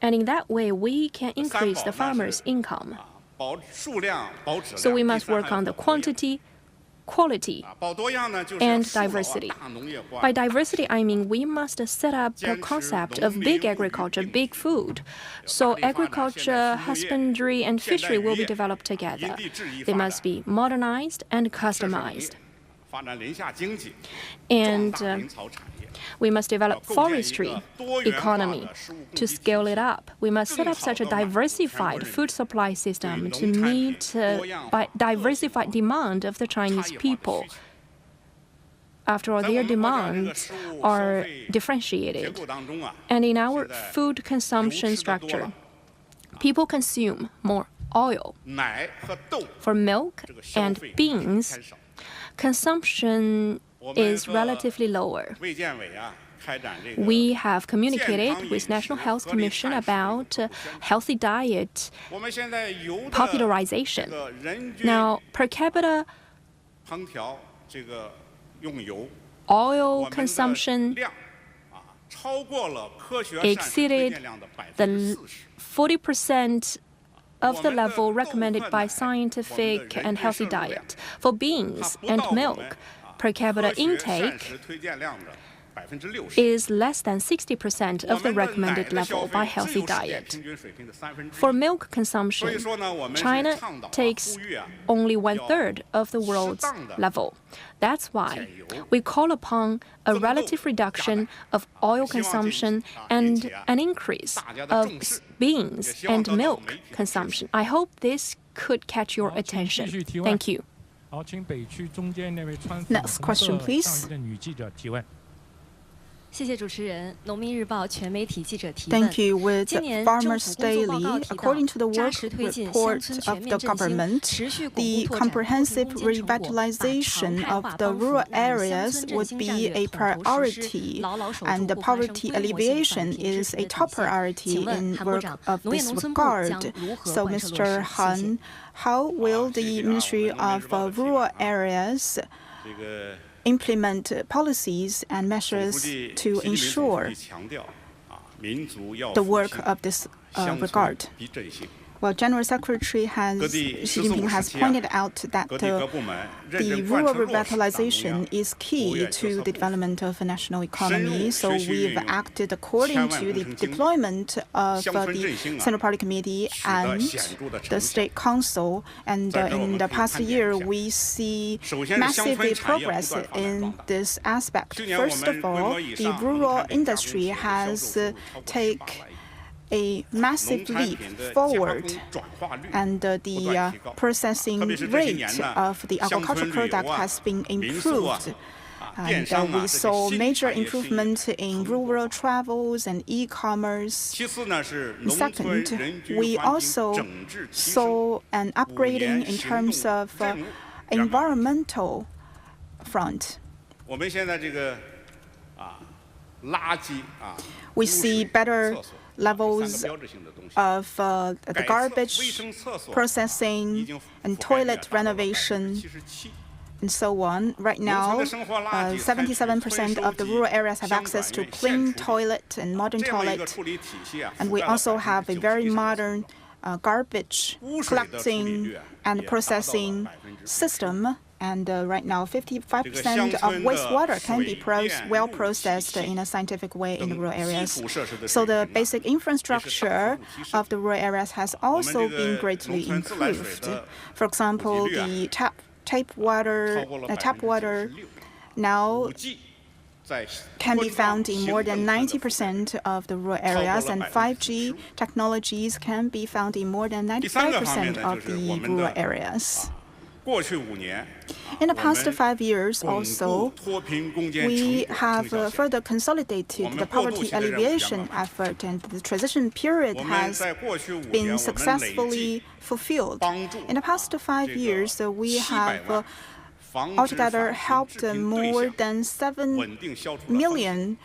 And in that way, we can increase the farmers' income. So we must work on the quantity, quality, and diversity. By diversity, I mean we must set up the concept of big agriculture, big food. So agriculture, husbandry, and fishery will be developed together. They must be modernized and customized. And we must develop forestry economy to scale it up. We must set up such a diversified food supply system to meet by diversified demand of the Chinese people. After all, their demands are differentiated. And in our food consumption structure, people consume more oil. For milk and beans, consumption is relatively lower. We have communicated with National Health Commission about healthy diet popularization. Now, per capita oil consumption exceeded the 40% of the level recommended by scientific and healthy diet. For beans and milk, per capita intake is less than 60% of the recommended level by healthy diet. For milk consumption, China takes only 1/3 of the world's level. That's why we call upon a relative reduction of oil consumption and an increase of beans and milk consumption. I hope this could catch your attention. Thank you. Next question, please. Thank you. With Farmers Daily, according to the work report of the government, the comprehensive revitalization of the rural areas would be a priority, and the poverty alleviation is a top priority in work of this regard. So, Mr. Han, how will the Ministry of Rural Areas implement policies and measures to ensure the work of this regard? Well, General Secretary Xi Jinping has pointed out that the rural revitalization is key to the development of a national economy. So we've acted according to the deployment of the Central Party Committee and the State Council. And in the past year, we see massive progress in this aspect. First of all, the rural industry has taken a massive leap forward, and the processing rate of the agricultural product has been improved. And we saw major improvement in rural travels and e-commerce. Second, we also saw an upgrading in terms of environmental front. We see better levels of the garbage processing and toilet renovation and so on. Right now, 77% of the rural areas have access to clean toilet and modern toilet. And we also have a very modern garbage collecting and processing system. And right now, 55% of wastewater can be well processed in a scientific way in the rural areas. So the basic infrastructure of the rural areas has also been greatly improved. For example, the tap water now can be found in more than 90% of the rural areas, and 5G technologies can be found in more than 95% of the rural areas. In the past 5 years also, we have further consolidated the poverty alleviation effort, and the transition period has been successfully fulfilled. In the past 5 years, we have altogether helped more than 7 million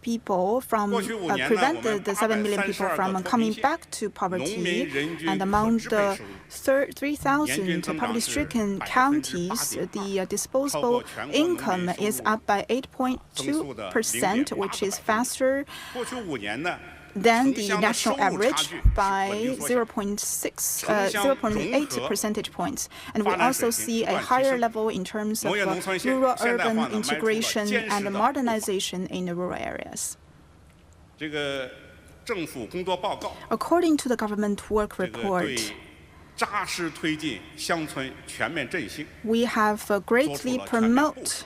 people from prevented the 7 million people from coming back to poverty, and among the 3,000 poverty-stricken counties, the disposable income is up by 8.2%, which is faster than the national average by 0.8 percentage points. And we also see a higher level in terms of rural-urban integration and modernization in the rural areas. According to the government work report, we have greatly promoted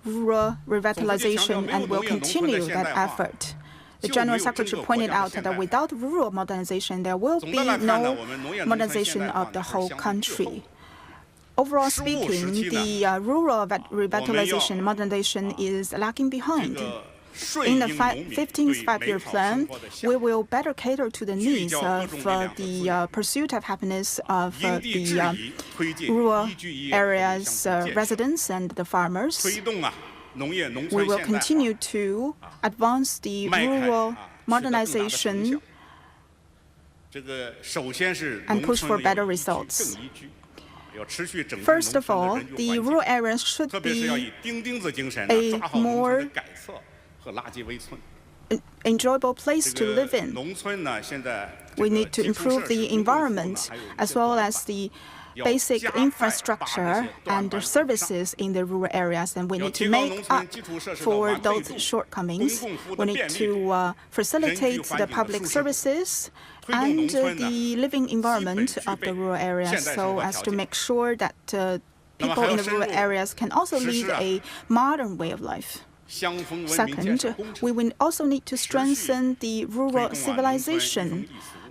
rural revitalization and will continue that effort. The General Secretary pointed out that without rural modernization, there will be no modernization of the whole country. Overall speaking, the rural revitalization and modernization is lagging behind. In the 15th five-year plan, we will better cater to the needs of the pursuit of happiness of the rural areas residents and the farmers. We will continue to advance the rural modernization and push for better results. First of all, the rural areas should be a more enjoyable place to live in. We need to improve the environment as well as the basic infrastructure and the services in the rural areas, and we need to make up for those shortcomings. We need to facilitate the public services and the living environment of the rural areas so as to make sure that people in the rural areas can also lead a modern way of life. Second, we will also need to strengthen the rural civilization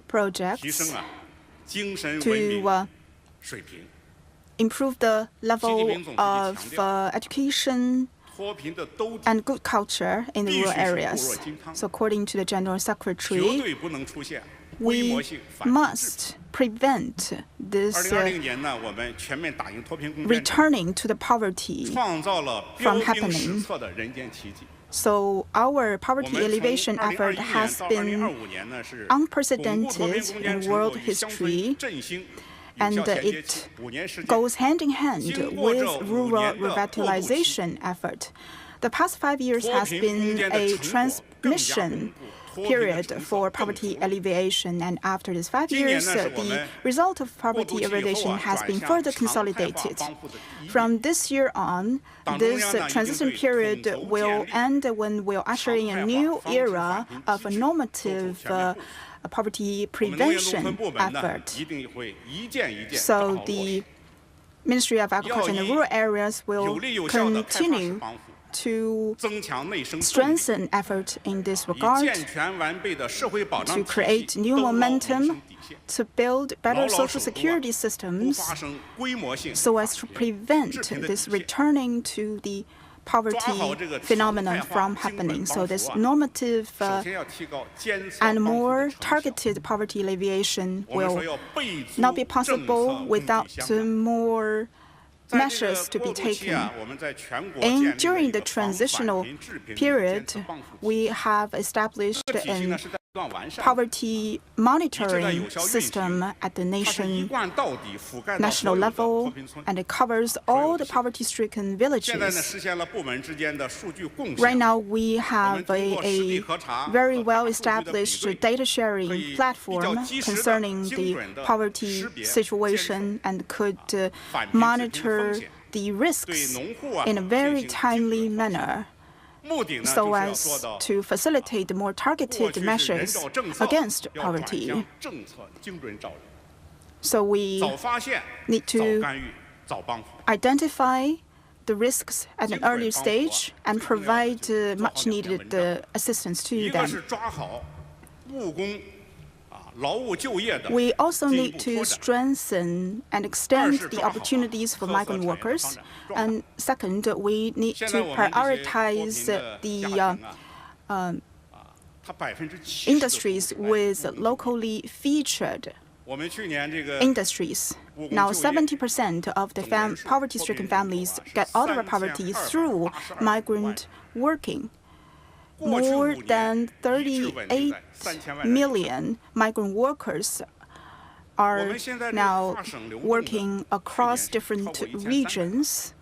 projects to improve the level of education and good culture in the rural areas. So according to the General Secretary, we must prevent this returning to the poverty from happening. So our poverty alleviation effort has been unprecedented in world history, and it goes hand in hand with rural revitalization effort. The past 5 years has been a transmission period for poverty alleviation, and after these 5 years, the result of poverty alleviation has been further consolidated. From this year on, this transition period will end when we'll usher in a new era of a normative poverty prevention effort. So the Ministry of Agriculture in the rural areas will continue to strengthen effort in this regard, to create new momentum, to build better social security systems so as to prevent this returning to the poverty phenomenon from happening. So this normative and more targeted poverty alleviation will not be possible without more measures to be taken. During the transitional period, we have established a poverty monitoring system at the national level, and it covers all the poverty-stricken villages. Right now, we have a very well-established data-sharing platform concerning the poverty situation and could monitor the risks in a very timely manner, so as to facilitate more targeted measures against poverty. So we need to identify the risks at an early stage and provide much-needed assistance to them. We also need to strengthen and extend the opportunities for migrant workers. And second, we need to prioritize the industries with locally featured industries. Now, 70% of the poverty-stricken families get out of poverty through migrant working. More than 38 million migrant workers are now working across different regions,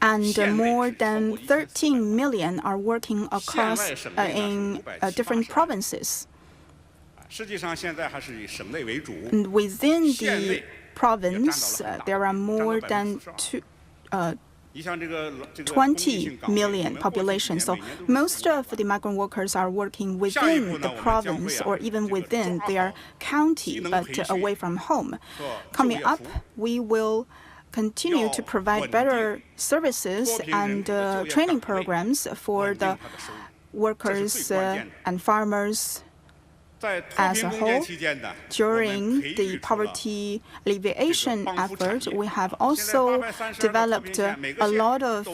and more than 13 million are working across in different provinces. And within the province, there are more than 20 million population. So most of the migrant workers are working within the province or even within their county, but away from home. Coming up, we will continue to provide better services and training programs for the workers and farmers as a whole. During the poverty alleviation effort, we have also developed a lot of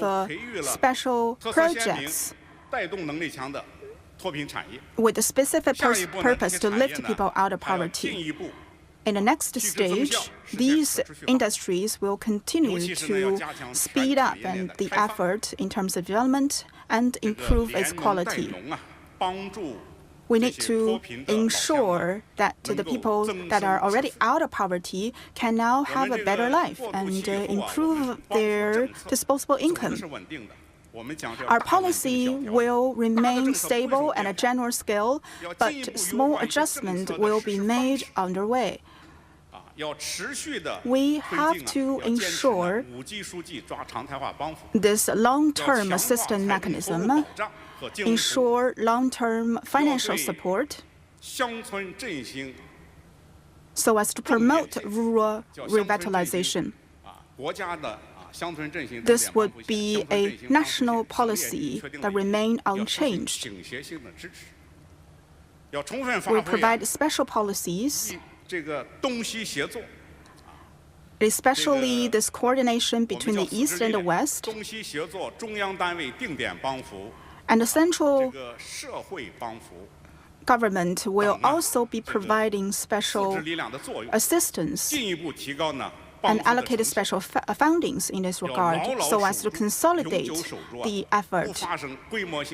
special projects with a specific purpose to lift people out of poverty. In the next stage, these industries will continue to speed up the effort in terms of development and improve its quality. We need to ensure that the people that are already out of poverty can now have a better life and improve their disposable income. Our policy will remain stable at a general scale, but small adjustment will be made underway. We have to ensure this long-term assistance mechanism, ensure long-term financial support so as to promote rural revitalization. This would be a national policy that remains unchanged. We provide special policies especially this coordination between the East and the West. And the central government will also be providing special assistance and allocated special fundings in this regard so as to consolidate the effort,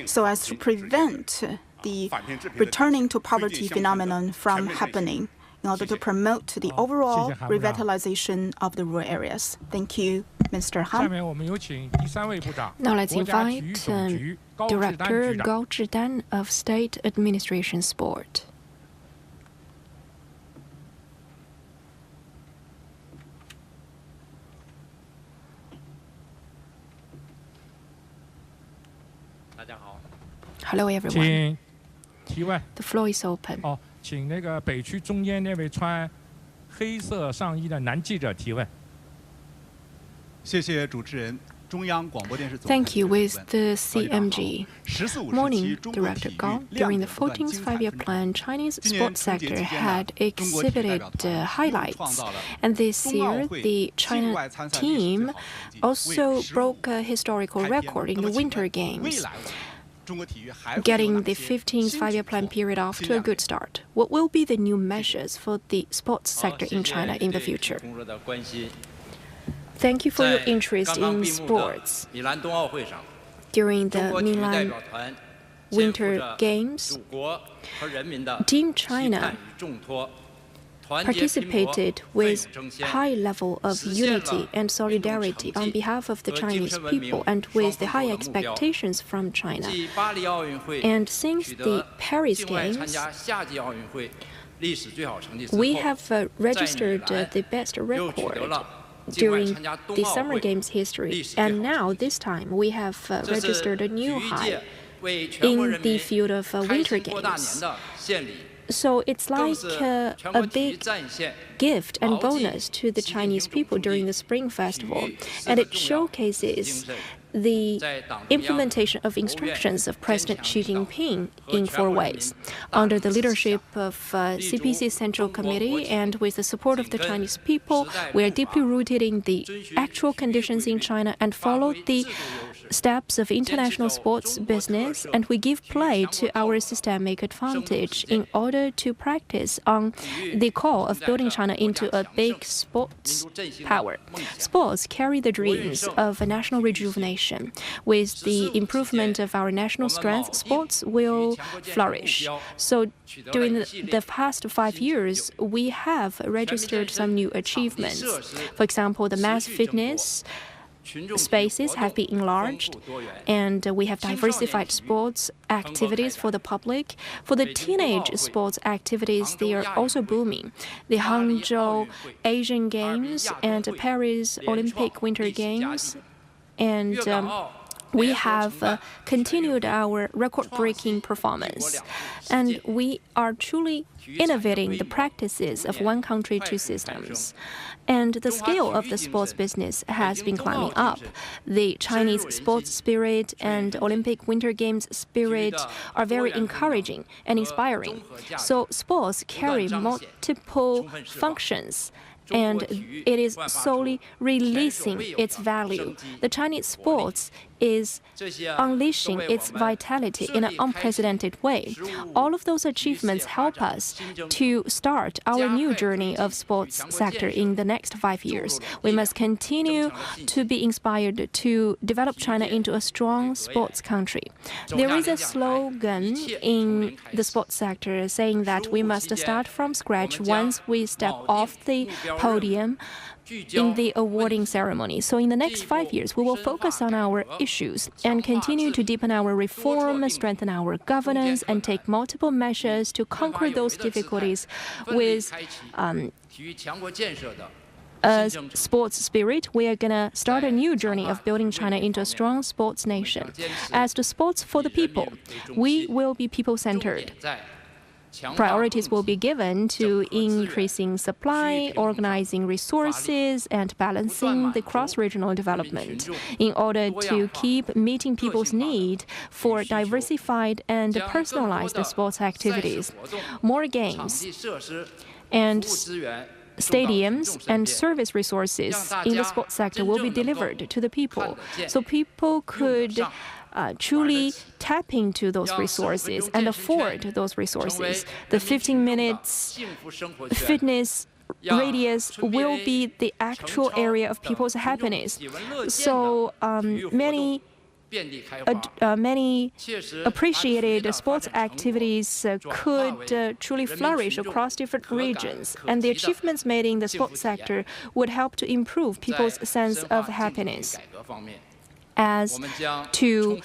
so as to prevent the returning to poverty phenomenon from happening in order to promote the overall revitalization of the rural areas. Thank you, Mr. Han. Now let's invite Director Gao Zhidan of State Administration Sport. Hello, everyone. The floor is open. 请那个北区中间那位穿黑色上衣的男记者提问。谢谢主持人。 Thank you. With the CMG. Morning, Director Gao. During the 14th five-year plan, Chinese sports sector had exhibited highlights. And this year, the China team also broke a historical record in the Winter Games, getting the 15th five-year plan period off to a good start. What will be the new measures for the sports sector in China in the future? Thank you for your interest in sports. During the Milan Winter Games, Team China participated with high level of unity and solidarity on behalf of the Chinese people and with the high expectations from China. And since the Paris Games, we have registered the best record during the Summer Games history. And now, this time, we have registered a new high in the field of Winter Games. So it's like a big gift and bonus to the Chinese people during the Spring Festival. And it showcases the implementation of instructions of President Xi Jinping in 4 ways. Under the leadership of CPC Central Committee and with the support of the Chinese people, we are deeply rooted in the actual conditions in China and follow the steps of international sports business, and we give play to our systemic advantage in order to practice on the call of building China into a big sports power. Sports carry the dreams of a national rejuvenation. With the improvement of our national strength, sports will flourish. So during the past 5 years, we have registered some new achievements. For example, the mass fitness spaces have been enlarged, and we have diversified sports activities for the public. For the teenage sports activities, they are also booming. The Hangzhou Asian Games and the Paris Olympic Winter Games, and we have continued our record-breaking performance. And we are truly innovating the practices of one country, two systems. And the scale of the sports business has been climbing up. The Chinese sports spirit and Olympic Winter Games spirit are very encouraging and inspiring. So sports carry multiple functions, and it is solely releasing its value. The Chinese sports is unleashing its vitality in an unprecedented way. All of those achievements help us to start our new journey of sports sector in the next 5 years. We must continue to be inspired to develop China into a strong sports country. There is a slogan in the sports sector saying that we must start from scratch once we step off the podium in the awarding ceremony. So in the next 5 years, we will focus on our issues and continue to deepen our reform, strengthen our governance, and take multiple measures to conquer those difficulties with a sports spirit. We are going to start a new journey of building China into a strong sports nation. As the sports for the people, we will be people-centered. Priorities will be given to increasing supply, organizing resources, and balancing the cross-regional development in order to keep meeting people's need for diversified and personalized sports activities. More games and stadiums and service resources in the sports sector will be delivered to the people. So people could truly tap into those resources and afford those resources. The 15 minutes fitness radius will be the actual area of people's happiness. So many appreciated sports activities could truly flourish across different regions, and the achievements made in the sports sector would help to improve people's sense of happiness. As to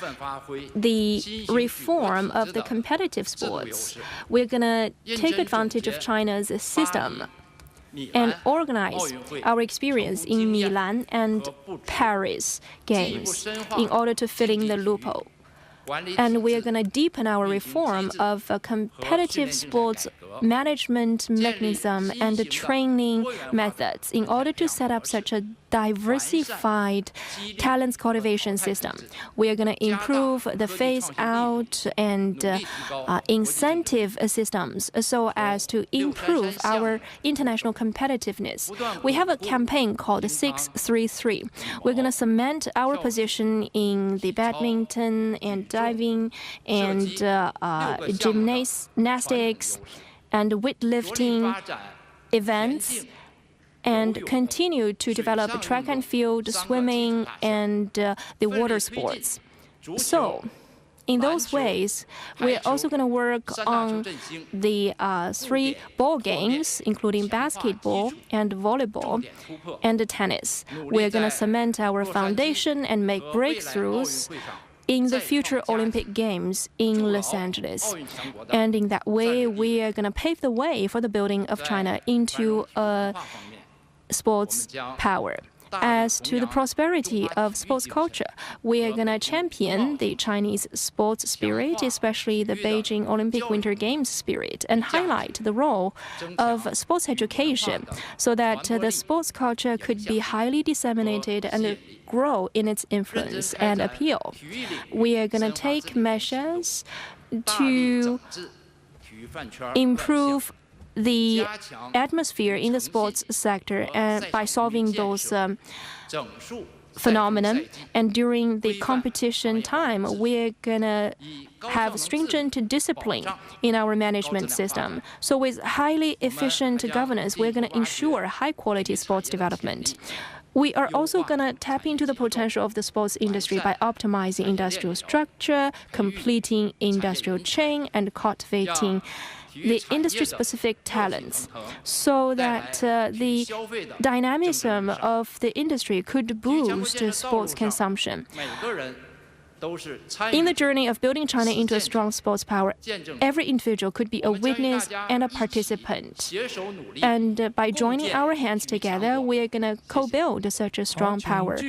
the reform of the competitive sports, we're going to take advantage of China's system and organize our experience in Milan and Paris games in order to fill in the loophole. And we are going to deepen our reform of competitive sports management mechanism and the training methods in order to set up such a diversified talent cultivation system. We are going to improve the phase-out and incentive systems so as to improve our international competitiveness. We have a campaign called 633. We're going to cement our position in the badminton and diving and gymnastics and weightlifting events, and continue to develop track and field, swimming, and the water sports. So, in those ways, we're also going to work on the 3 ball games, including basketball and volleyball and tennis. We're going to cement our foundation and make breakthroughs in the future Olympic Games in Los Angeles. And in that way, we are going to pave the way for the building of China into a sports power. As to the prosperity of sports culture, we are going to champion the Chinese sports spirit, especially the Beijing Olympic Winter Games spirit, and highlight the role of sports education so that the sports culture could be highly disseminated and grow in its influence and appeal. We are going to take measures to improve the atmosphere in the sports sector by solving those phenomenon. And during the competition time, we're going to have stringent discipline in our management system. So with highly efficient governance, we're going to ensure high-quality sports development. We are also going to tap into the potential of the sports industry by optimizing industrial structure, completing industrial chain, and cultivating the industry-specific talents so that the dynamism of the industry could boost sports consumption. In the journey of building China into a strong sports power, every individual could be a witness and a participant. And by joining our hands together, we are going to co-build such a strong power.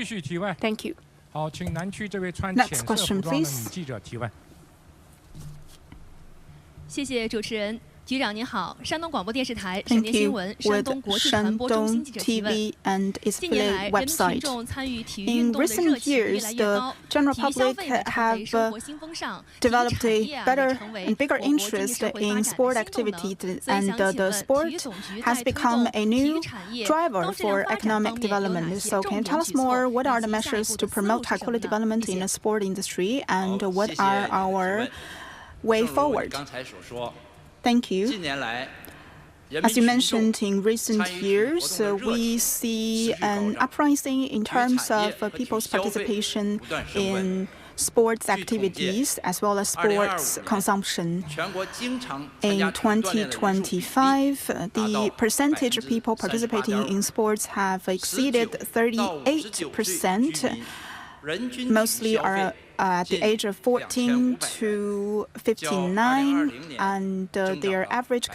Thank you. Next question, please. 谢谢主持人。局长您好，山东广播电视台、省电新闻、山东国际传播中心记者提问。近年来，人民群众参与体育运动的热情越来越高，体育消费呢成为生活新风尚，体育产业啊也成为我国经济社会发展的新动能。所以想请问，体育总局在推动体育产业高质量发展方面有哪些重点举措？以及下一步的思路是什么呢？谢谢。 sport industry and what are our way forward? Thank you. As you mentioned, in recent years, we see an uprising in terms of people's participation in sports activities as well as sports consumption. In 2025, the percentage of people participating in sports have exceeded 38%. Mostly are at the age of 14 to 59, and their average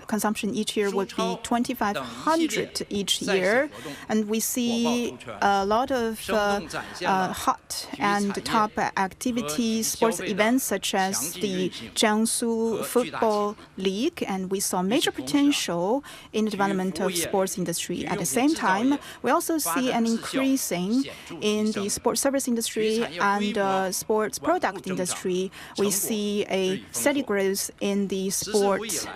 consumption each year would be 2,500 each year. And we see a lot of hot and top activities, sports events such as the Jiangsu Football League, and we saw major potential in the development of sports industry. At the same time, we also see an increasing in the sports service industry and sports product industry. We see a steady growth in the sports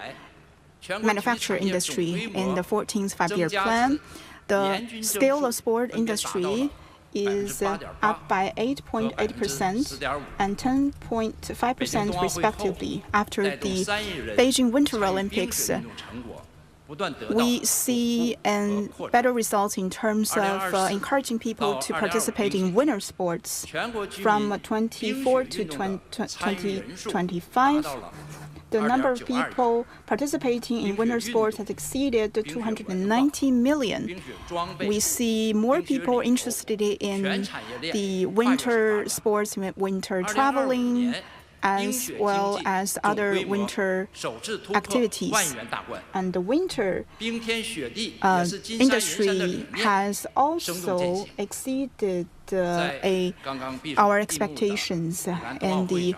manufacturing industry. In the 14th five-year plan, the scale of sport industry is up by 8.8% and 10.5% respectively. After the Beijing Winter Olympics, we see better results in terms of encouraging people to participate in winter sports. From 24 to 2025, the number of people participating in winter sports has exceeded 290 million. We see more people interested in the winter sports, winter traveling, as well as other winter activities. And the winter industry has also exceeded our expectations. In the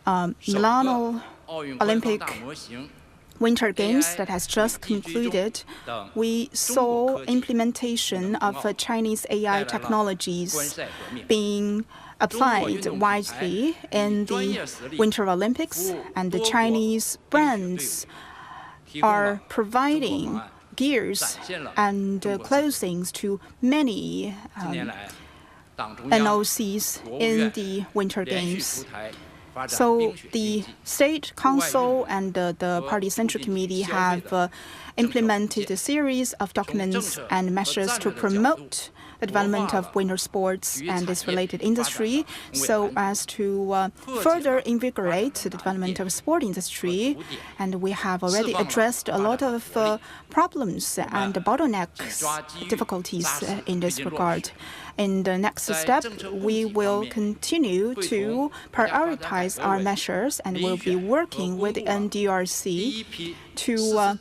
Milano Olympic Winter Games that has just concluded, we saw implementation of Chinese AI technologies being applied widely in the Winter Olympics, and the Chinese brands are providing gears and clothing to many NOCs in the Winter Games. So the State Council and the Party Central Committee have implemented a series of documents and measures to promote the development of winter sports and its related industry, so as to further invigorate the development of the sport industry. And we have already addressed a lot of problems and bottlenecks, difficulties in this regard. In the next step, we will continue to prioritize our measures and will be working with the NDRC to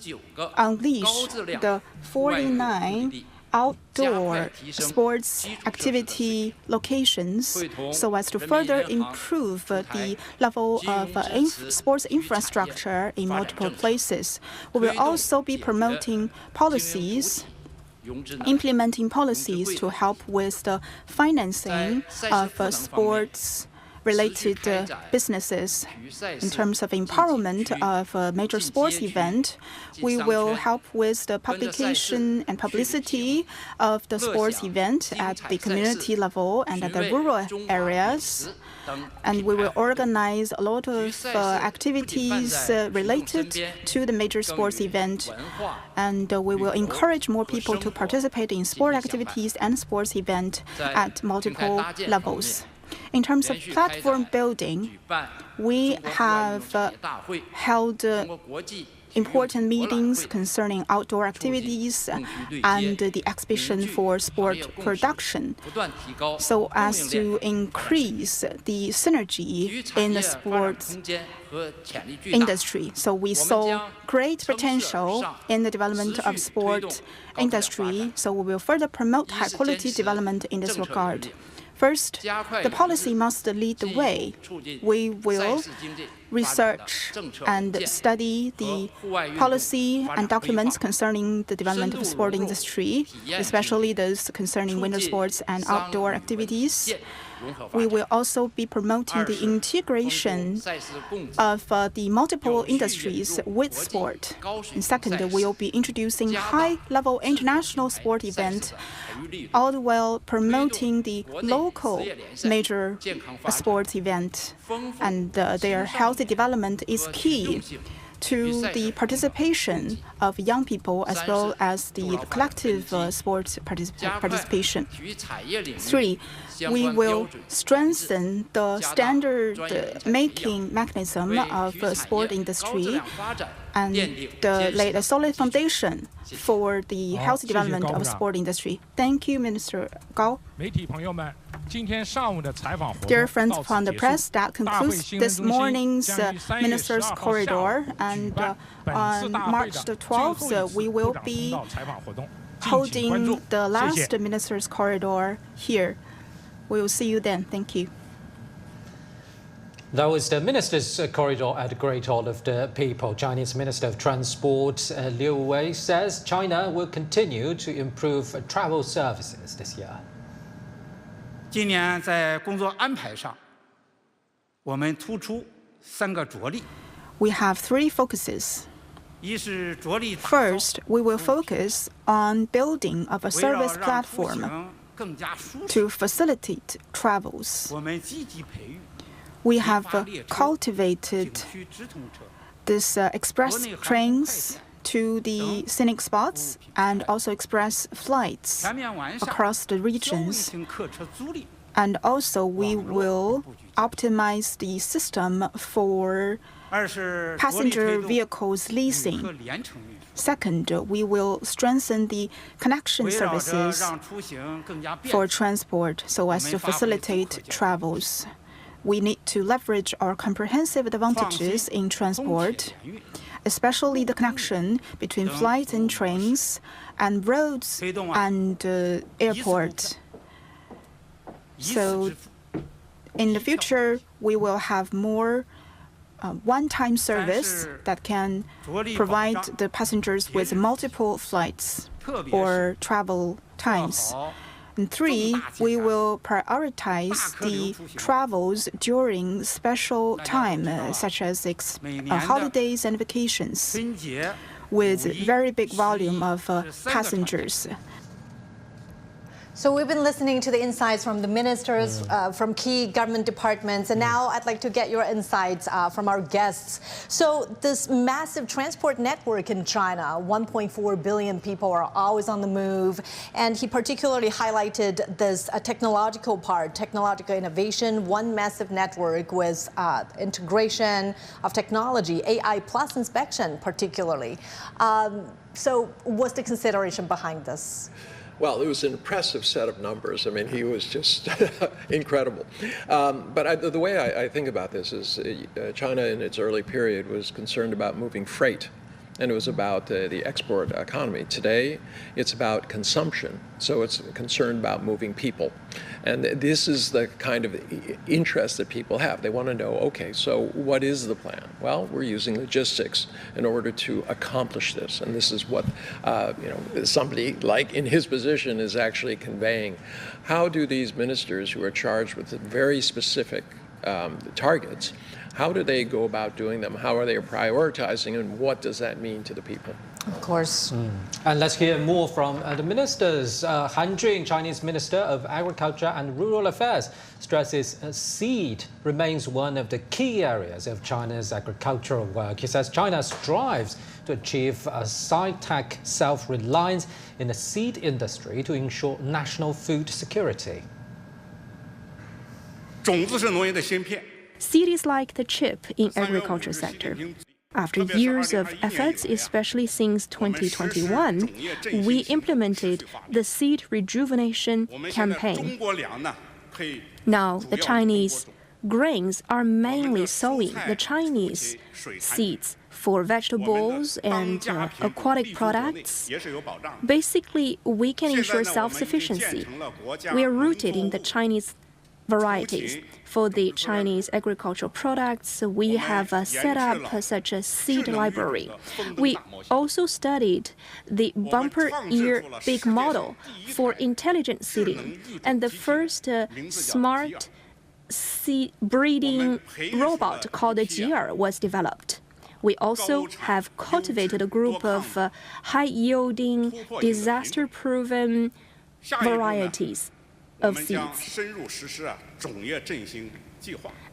unleash the 49 outdoor sports activity locations so as to further improve the level of sports infrastructure in multiple places. We will also be promoting policies, implementing policies to help with the financing of sports related businesses. In terms of empowerment of a major sports event, we will help with the publication and publicity of the sports event at the community level and at the rural areas. And we will organize a lot of activities related to the major sports event. And we will encourage more people to participate in sport activities and sports events at multiple levels. In terms of platform building, we have held important meetings concerning outdoor activities and the exhibition for sport production, so as to increase the synergy in the sports industry. So we saw great potential in the development of sport industry, so we will further promote high-quality development in this regard. First, the policy must lead the way. We will research and study the policy and documents concerning the development of the sport industry, especially those concerning winter sports and outdoor activities. We will also be promoting the integration of the multiple industries with sport. And second, we will be introducing high-level international sport events, all the while promoting the local major sports event. And their healthy development is key to the participation of young people as well as the collective sports participation. Three, we will strengthen the standard-making mechanism of the sport industry and lay a solid foundation for the healthy development of the sport industry. Thank you, Minister Gao. Dear friends from the press, that concludes this morning's Ministers' Corridor. And on March the 12th, we will be holding the last Ministers' Corridor here. We will see you then. Thank you. That was the Minister's Corridor at the Great Hall of the People. Chinese Minister of Transport Liu Wei says China will continue to improve travel services this year. 今年在工作安排上，我们突出3个着力。 We have 3 focuses. First, we will focus on building of a service platform to facilitate travels. We have cultivated this express trains to the scenic spots and also express flights across the regions. And also we will optimize the system for passenger vehicles leasing. Second, we will strengthen the connection services for transport so as to facilitate travels. We need to leverage our comprehensive advantages in transport, especially the connection between flights and trains and roads and airport. So in the future, we will have more one-time service that can provide the passengers with multiple flights or travel times. And three, we will prioritize the travels during special time, such as holidays and vacations, with very big volume of passengers. So we've been listening to the insights from the ministers, from key government departments, and now I'd like to get your insights from our guests. So this massive transport network in China, 1.4 billion people are always on the move, and he particularly highlighted this technological part, technological innovation, one massive network with integration of technology, AI plus inspection particularly. So what's the consideration behind this? Well, it was an impressive set of numbers. I mean, he was just incredible. But the way I think about this is China in its early period was concerned about moving freight, and it was about the export economy. Today, it's about consumption, so it's concerned about moving people. And this is the kind of interest that people have. They want to know, okay, so what is the plan? Well, we're using logistics in order to accomplish this, and this is what somebody like in his position is actually conveying. How do these ministers who are charged with very specific targets, how do they go about doing them? How are they prioritizing, and what does that mean to the people? Of course. And let's hear more from the ministers. Han Jun, Chinese Minister of Agriculture and Rural Affairs, stresses seed remains one of the key areas of China's agricultural work. He says China strives to achieve sci-tech self-reliance in the seed industry to ensure national food security. Seed is like the chip in agriculture sector. After years of efforts, especially since 2021, we implemented the seed rejuvenation campaign. Now, the Chinese grains are mainly sowing the Chinese seeds for vegetables and aquatic products. Basically, we can ensure self-sufficiency. We are rooted in the Chinese varieties. For the Chinese agricultural products, we have set up such a seed library. We also studied the bumper ear big model for intelligent seeding, and the first smart seed breeding robot called the Jier was developed. We also have cultivated a group of high-yielding, disaster-proven varieties of seeds.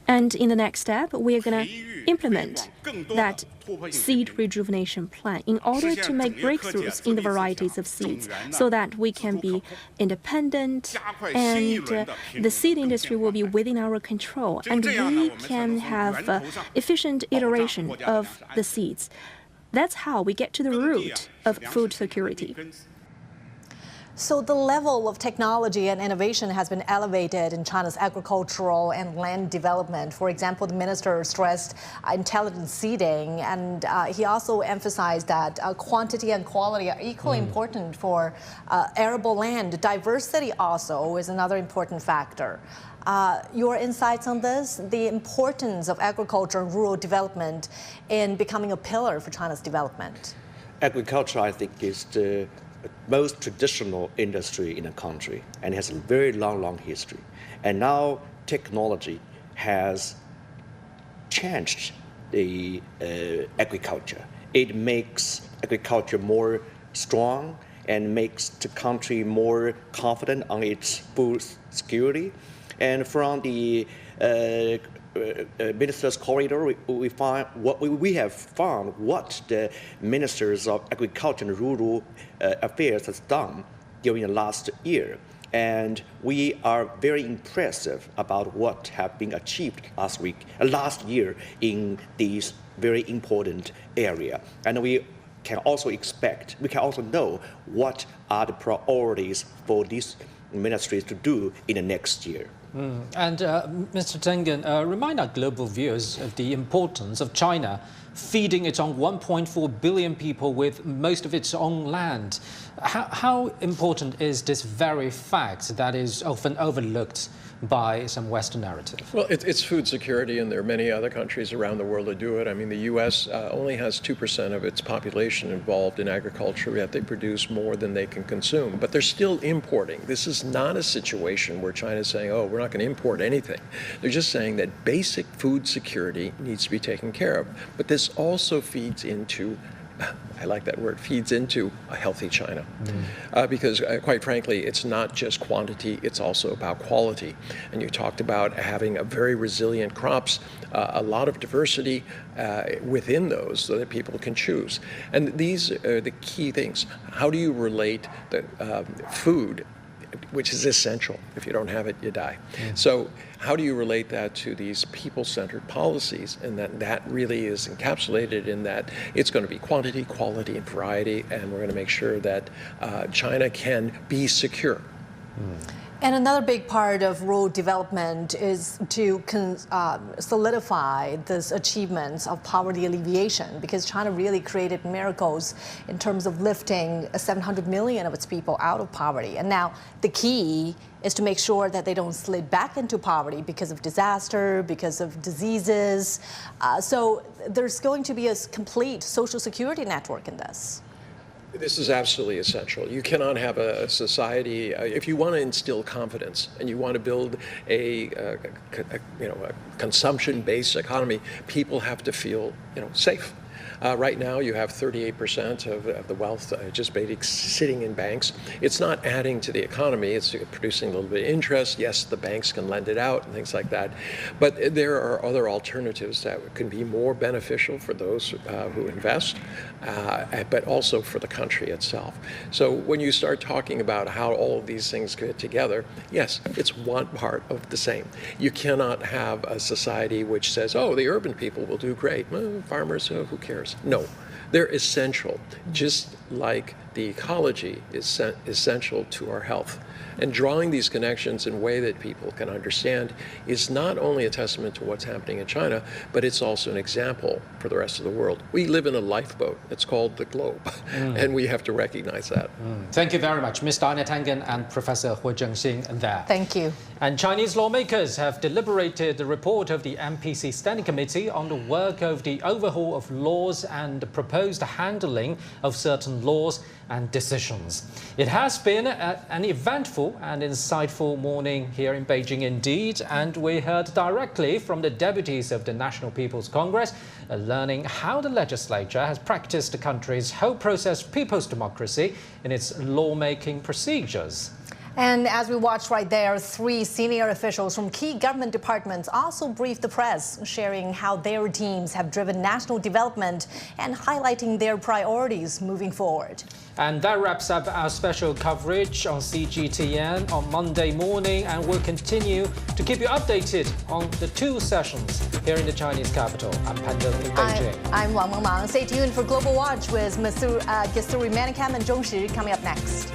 And in the next step, we are going to implement that seed rejuvenation plan in order to make breakthroughs in the varieties of seeds so that we can be independent and the seed industry will be within our control and we can have efficient iteration of the seeds. That's how we get to the root of food security. So the level of technology and innovation has been elevated in China's agricultural and land development. For example, the minister stressed intelligent seeding, and he also emphasized that quantity and quality are equally important for arable land. Diversity also is another important factor. Your insights on this, the importance of agriculture and rural development in becoming a pillar for China's development? Agriculture, I think, is the most traditional industry in the country and has a very long history. And now technology has changed the agriculture. it makes agriculture more strong and makes the country more confident on its food security. And from the Ministers' Corridor, we have found what the Ministers of Agriculture and Rural Affairs has done during the last year. And we are very impressive about what have been achieved last year in these very important area. And we can also know what are the priorities for these ministries to do in the next year. And Mr. Tengen, remind our global viewers of the importance of China feeding its own 1.4 billion people with most of its own land. How important is this very fact that is often overlooked by some Western narrative? Well, it's food security, and there are many other countries around the world that do it. I mean, the U.S. Only has 2% of its population involved in agriculture, yet they produce more than they can consume. But they're still importing. This is not a situation where China is saying, oh, we're not going to import anything. They're just saying that basic food security needs to be taken care of. But this also feeds into, I like that word, feeds into a healthy China. Because quite frankly, it's not just quantity, it's also about quality. And you talked about having a very resilient crops, a lot of diversity within those so that people can choose. And these are the key things. How do you relate the food, which is essential? If you don't have it, you die. So how do you relate that to these people-centered policies? And that really is encapsulated in that it's going to be quantity, quality, and variety, and we're going to make sure that China can be secure. And another big part of rural development is to solidify these achievements of poverty alleviation, because China really created miracles in terms of lifting 700 million of its people out of poverty. And now the key is to make sure that they don't slid back into poverty because of disaster, because of diseases. So there's going to be a complete social security network in this. This is absolutely essential. You cannot have a society, if you want to instill confidence and you want to build a consumption-based economy, people have to feel safe. Right now, you have 38% of the wealth just basically sitting in banks. It's not adding to the economy. It's producing a little bit of interest. Yes, the banks can lend it out and things like that. But there are other alternatives that can be more beneficial for those who invest, but also for the country itself. So when you start talking about how all of these things fit together, yes, it's one part of the same. You cannot have a society which says, oh, the urban people will do great. Well, farmers, who cares? No, they're essential, just like the ecology is essential to our health. And drawing these connections in a way that people can understand is not only a testament to what's happening in China, but it's also an example for the rest of the world. We live in a lifeboat. It's called the globe, and we have to recognize that. Thank you very much, Mr. Anya Tengen and Professor Hu Zhengxing there. Thank you. And Chinese lawmakers have deliberated the report of the NPC Standing Committee on the work of the overhaul of laws and the proposed handling of certain laws and decisions. It has been an eventful and insightful morning here in Beijing indeed, and we heard directly from the deputies of the National People's Congress, learning how the legislature has practiced the country's whole process people's democracy in its lawmaking procedures. And as we watch right there, 3 senior officials from key government departments also briefed the press, sharing how their teams have driven national development and highlighting their priorities moving forward. And that wraps up our special coverage on CGTN on Monday morning, and we'll continue to keep you updated on the 2 sessions here in the Chinese capital. I'm Pan Deng in Beijing. I'm Wang Mengmang. Stay tuned for Global Watch with Gesuri Manikam and Zhong Shi coming up next.